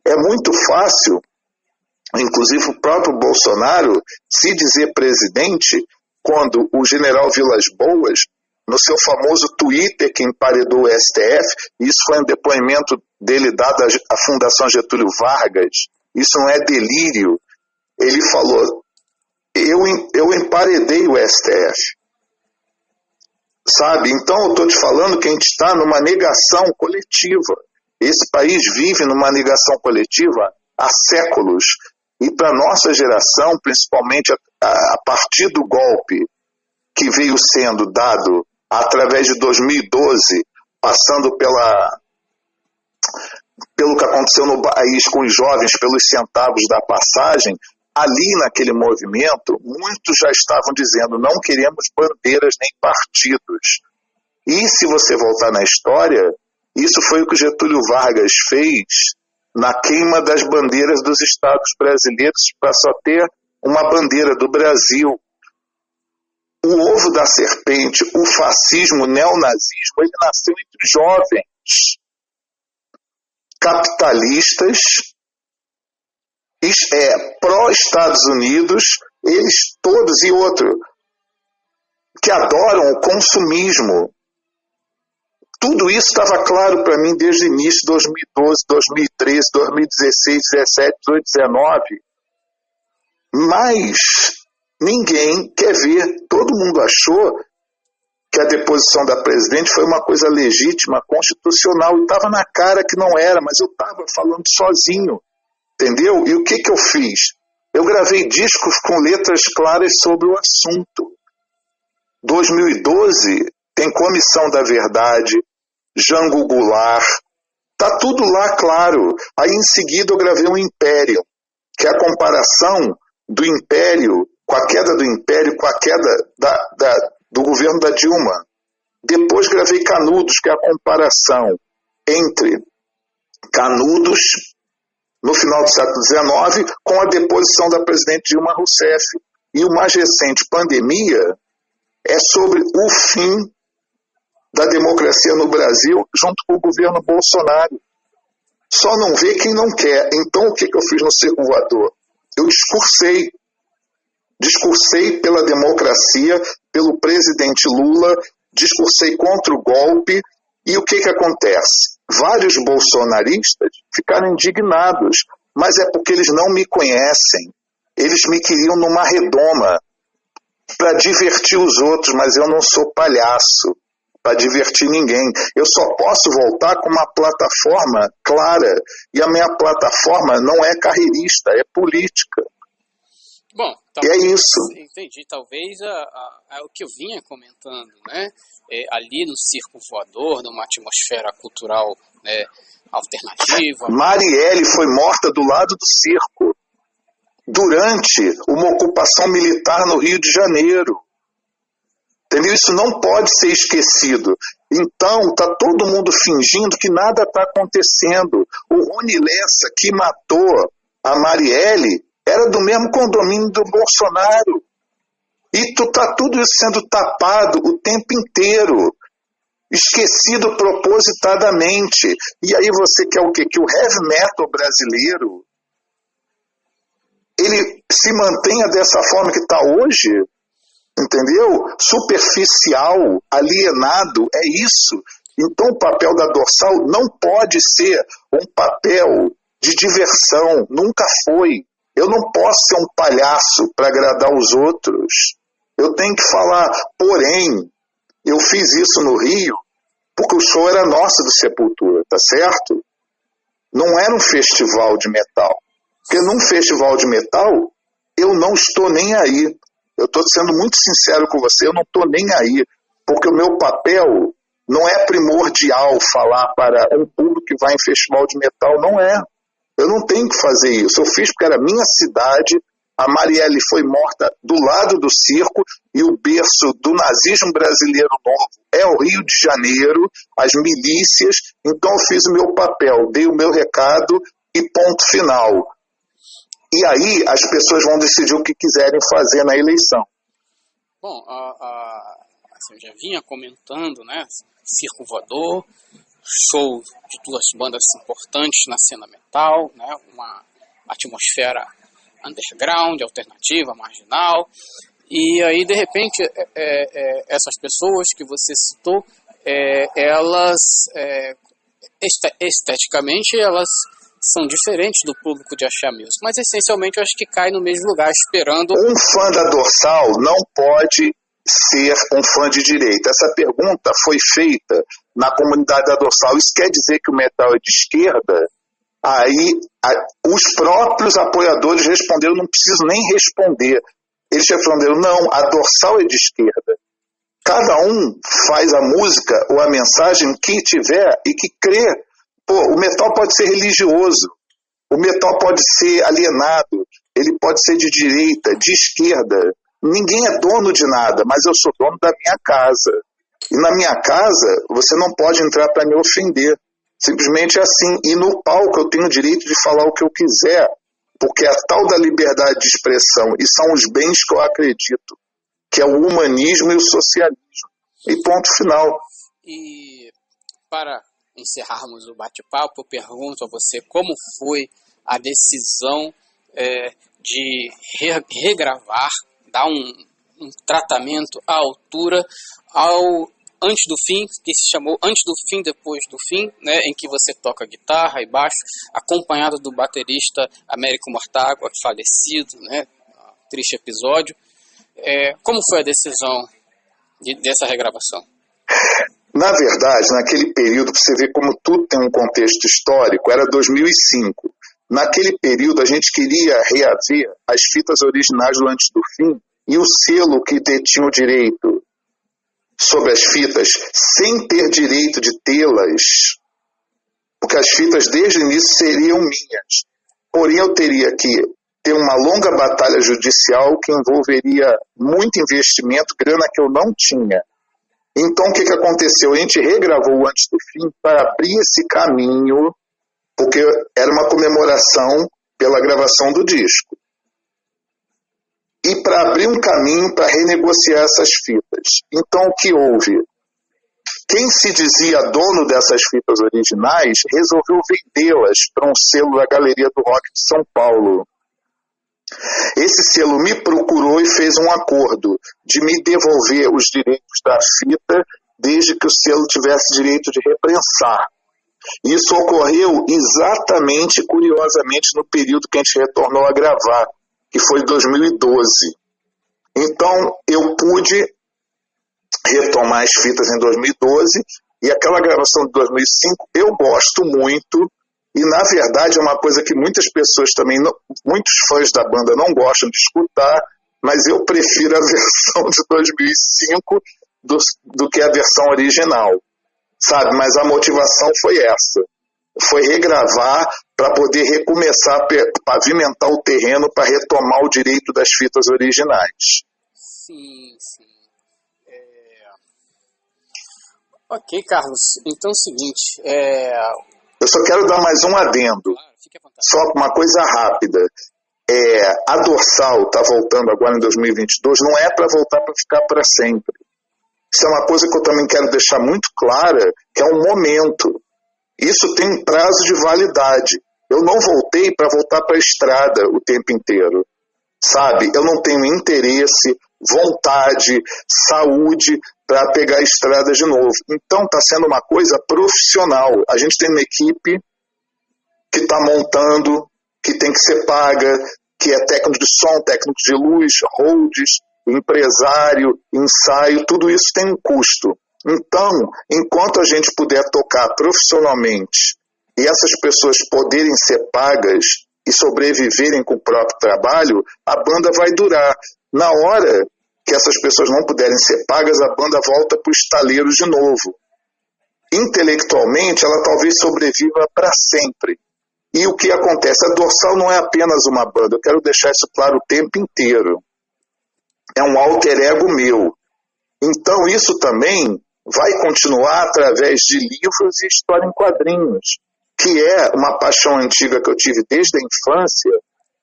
É muito fácil, inclusive o próprio Bolsonaro, se dizer presidente, quando o general Vilas Boas, no seu famoso Twitter que emparedou o STF, isso foi um depoimento dele dado à Fundação Getúlio Vargas, isso não é delírio, ele falou, eu emparedei o STF. Sabe? Então eu estou te falando que a gente está numa negação coletiva. Esse país vive numa negação coletiva há séculos. E para a nossa geração, principalmente a partir do golpe que veio sendo dado através de 2012, passando pelo que aconteceu no país com os jovens, pelos centavos da passagem, ali naquele movimento, muitos já estavam dizendo: não queremos bandeiras nem partidos. E se você voltar na história, isso foi o que Getúlio Vargas fez na queima das bandeiras dos estados brasileiros para só ter uma bandeira do Brasil. O ovo da serpente, o fascismo, o neonazismo, ele nasceu entre jovens capitalistas, pró-Estados Unidos, eles todos e outros, que adoram o consumismo. Tudo isso estava claro para mim desde o início de 2012, 2013, 2016, 17, 18, 19. Mas ninguém quer ver. Todo mundo achou que a deposição da presidente foi uma coisa legítima, constitucional, e estava na cara que não era, mas eu estava falando sozinho, entendeu? E o que eu fiz? Eu gravei discos com letras claras sobre o assunto. 2012 tem Comissão da Verdade, Jango Goulart, tá tudo lá claro. Aí em seguida eu gravei um Império, que é a comparação do Império, com a queda do Império, com a queda do governo da Dilma. Depois gravei Canudos, que é a comparação entre Canudos, no final do século XIX, com a deposição da presidente Dilma Rousseff. E o mais recente, Pandemia, é sobre o fim da democracia no Brasil junto com o governo Bolsonaro. Só não vê quem não quer. Então o que eu fiz no Circo Voador? Eu discursei pela democracia, pelo presidente Lula, discursei contra o golpe, e o que acontece? Vários bolsonaristas ficaram indignados, mas é porque eles não me conhecem. Eles me queriam numa redoma para divertir os outros, mas eu não sou palhaço para divertir ninguém. Eu só posso voltar com uma plataforma clara, e a minha plataforma não é carreirista, é política. Bom, talvez, é isso. Entendi. Talvez o que eu vinha comentando, né? Ali no Circo Voador, numa atmosfera cultural, né, alternativa. Marielle foi morta do lado do circo durante uma ocupação militar no Rio de Janeiro. Entendeu? Isso não pode ser esquecido. Então, está todo mundo fingindo que nada está acontecendo. O Rony Lessa, que matou a Marielle, era do mesmo condomínio do Bolsonaro. E está tudo isso sendo tapado o tempo inteiro. Esquecido propositadamente. E aí você quer o quê? Que o heavy metal brasileiro ele se mantenha dessa forma que está hoje? Entendeu? Superficial, alienado, é isso. Então o papel da Dorsal não pode ser um papel de diversão, nunca foi. Eu não posso ser um palhaço para agradar os outros. Eu tenho que falar, porém, eu fiz isso no Rio porque o show era nosso do Sepultura, tá certo? Não era um festival de metal. Porque num festival de metal, eu não estou nem aí. Eu estou sendo muito sincero com você, eu não estou nem aí. Porque o meu papel não é primordial falar para um público que vai em festival de metal, não é. Eu não tenho que fazer isso. Eu fiz porque era minha cidade, a Marielle foi morta do lado do circo e o berço do nazismo brasileiro novo é o Rio de Janeiro, as milícias. Então eu fiz o meu papel, dei o meu recado e ponto final. E aí as pessoas vão decidir o que quiserem fazer na eleição. Bom, assim, eu já vinha comentando, né? Circo Voador, show de duas bandas importantes na cena metal, né? Uma atmosfera underground, alternativa, marginal. E aí, de repente, essas pessoas que você citou, elas, esteticamente, elas são diferentes do público de axé music, mas essencialmente eu acho que cai no mesmo lugar, esperando... Um fã da Dorsal não pode ser um fã de direita. Essa pergunta foi feita na comunidade da Dorsal. Isso quer dizer que o metal é de esquerda? Aí os próprios apoiadores responderam, não preciso nem responder. Eles responderam, não, a Dorsal é de esquerda. Cada um faz a música ou a mensagem que tiver e que crê. Pô, o metal pode ser religioso, o metal pode ser alienado, ele pode ser de direita, de esquerda. Ninguém é dono de nada, mas eu sou dono da minha casa. E na minha casa, você não pode entrar para me ofender. Simplesmente é assim. E no palco eu tenho o direito de falar o que eu quiser, porque é a tal da liberdade de expressão, e são os bens que eu acredito, que é o humanismo e o socialismo. E ponto final. E para encerrarmos o bate-papo, eu pergunto a você como foi a decisão de regravar, dar um tratamento à altura ao Antes do Fim, que se chamou Antes do Fim, Depois do Fim, né, em que você toca guitarra e baixo, acompanhado do baterista Américo Mortágua, falecido, né, triste episódio. Como foi a decisão dessa regravação? Na verdade, naquele período, para você ver como tudo tem um contexto histórico, era 2005. Naquele período, a gente queria reaver as fitas originais do Antes do Fim e o selo que detinha o direito sobre as fitas, sem ter direito de tê-las, porque as fitas desde o início seriam minhas. Porém, eu teria que ter uma longa batalha judicial que envolveria muito investimento, grana que eu não tinha. Então, o que aconteceu? A gente regravou o Antes do Fim para abrir esse caminho, porque era uma comemoração pela gravação do disco. E para abrir um caminho para renegociar essas fitas. Então, o que houve? Quem se dizia dono dessas fitas originais resolveu vendê-las para um selo da Galeria do Rock de São Paulo. Esse selo me procurou e fez um acordo de me devolver os direitos da fita desde que o selo tivesse direito de reprensar. Isso ocorreu exatamente, curiosamente, no período que a gente retornou a gravar, que foi 2012. Então, eu pude retomar as fitas em 2012 e aquela gravação de 2005 eu gosto muito. E, na verdade, é uma coisa que muitas pessoas também, muitos fãs da banda não gostam de escutar, mas eu prefiro a versão de 2005 do que a versão original, sabe? Mas a motivação foi essa. Foi regravar para poder recomeçar a pavimentar o terreno para retomar o direito das fitas originais. Sim. Ok, Carlos. Então é o seguinte... Eu só quero dar mais um adendo, só uma coisa rápida. A Dorsal está voltando agora em 2022, não é para voltar para ficar para sempre. Isso é uma coisa que eu também quero deixar muito clara, que é um momento. Isso tem um prazo de validade. Eu não voltei para voltar para a estrada o tempo inteiro, sabe? Eu não tenho interesse, vontade, saúde para pegar a estrada de novo. Então está sendo uma coisa profissional. A gente tem uma equipe que está montando, que tem que ser paga, que é técnico de som, técnico de luz, holds, empresário, ensaio, tudo isso tem um custo. Então, enquanto a gente puder tocar profissionalmente e essas pessoas poderem ser pagas e sobreviverem com o próprio trabalho, a banda vai durar. Na hora que essas pessoas não puderem ser pagas, a banda volta para os estaleiros de novo. Intelectualmente, ela talvez sobreviva para sempre. E o que acontece? A Dorsal não é apenas uma banda, eu quero deixar isso claro o tempo inteiro. É um alter ego meu. Então isso também vai continuar através de livros e história em quadrinhos, que é uma paixão antiga que eu tive desde a infância,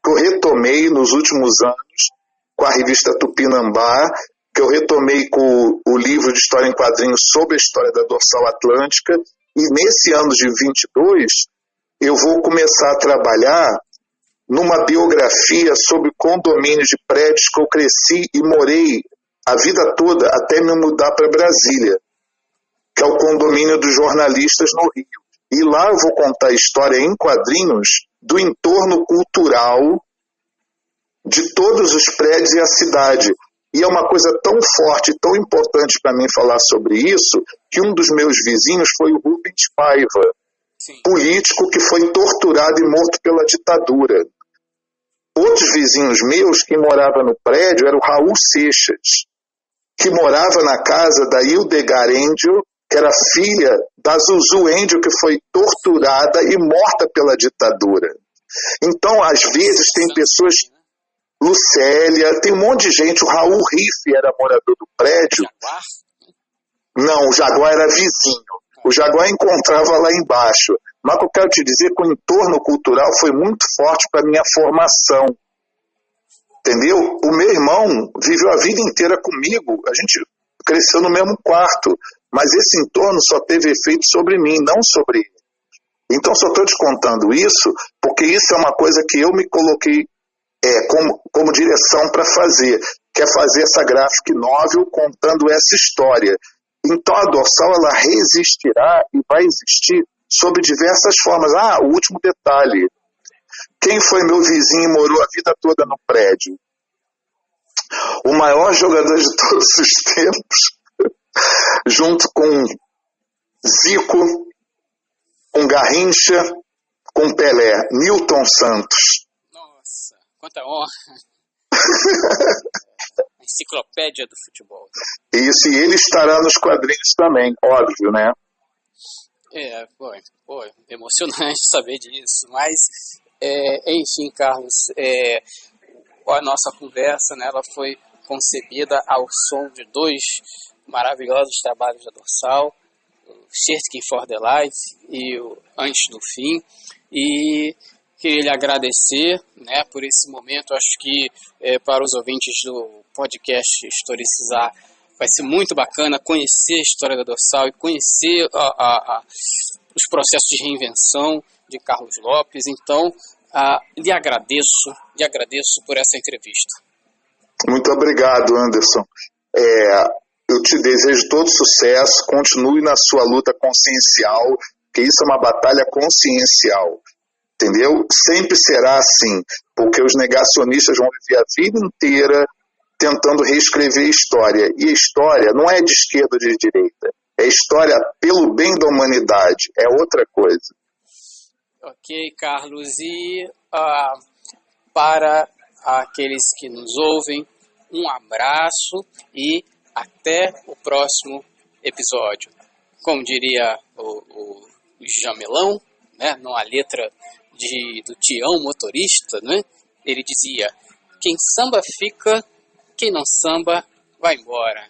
que eu retomei nos últimos anos, com a revista Tupinambá, que eu retomei com o livro de história em quadrinhos sobre a história da Dorsal Atlântica, e nesse ano de 22, eu vou começar a trabalhar numa biografia sobre condomínios de prédios que eu cresci e morei a vida toda até me mudar para Brasília, que é o condomínio dos jornalistas no Rio. E lá eu vou contar a história em quadrinhos do entorno cultural de todos os prédios e a cidade. E é uma coisa tão forte, tão importante para mim falar sobre isso, que um dos meus vizinhos foi o Rubens Paiva, Sim. político que foi torturado e morto pela ditadura. Outros vizinhos meus que moravam no prédio era o Raul Seixas, que morava na casa da Hildegard Angel, que era filha da Zuzu Angel, que foi torturada e morta pela ditadura. Então, às vezes, tem pessoas... Lucélia, tem um monte de gente. O Raul Riff era morador do prédio. Jaguar? Não, o Jaguar era vizinho. O Jaguar encontrava lá embaixo. Mas o que eu quero te dizer é que o entorno cultural foi muito forte para a minha formação. Entendeu? O meu irmão viveu a vida inteira comigo. A gente cresceu no mesmo quarto. Mas esse entorno só teve efeito sobre mim, não sobre ele. Então, só estou te contando isso, porque isso é uma coisa que eu me coloquei como direção para fazer, que é fazer essa graphic novel contando essa história. Então a Dorsal ela resistirá e vai existir sob diversas formas. O último detalhe. Quem foi meu vizinho e morou a vida toda no prédio? O maior jogador de todos os tempos, junto com Zico, com Garrincha, com Pelé, Nilton Santos. Quanta honra. Enciclopédia do futebol. Isso, e ele estará nos quadrinhos também, óbvio, né? Pô, emocionante saber disso. Mas, enfim, Carlos, a nossa conversa, né, ela foi concebida ao som de dois maravilhosos trabalhos da Dorsal, o Searching for the Light e o Antes do Fim. E queria lhe agradecer, né, por esse momento. Acho que para os ouvintes do podcast Historicizar vai ser muito bacana conhecer a história da Dorsal e conhecer os processos de reinvenção de Carlos Lopes. Então, lhe agradeço por essa entrevista. Muito obrigado, Anderson. Eu te desejo todo sucesso, continue na sua luta consciencial, que isso é uma batalha consciencial. Entendeu? Sempre será assim, porque os negacionistas vão viver a vida inteira tentando reescrever a história. E a história não é de esquerda ou de direita. É história pelo bem da humanidade. É outra coisa. Ok, Carlos. E para aqueles que nos ouvem, um abraço e até o próximo episódio. Como diria o Jamelão, né, numa letra do Tião Motorista, né? Ele dizia: quem samba fica, quem não samba vai embora.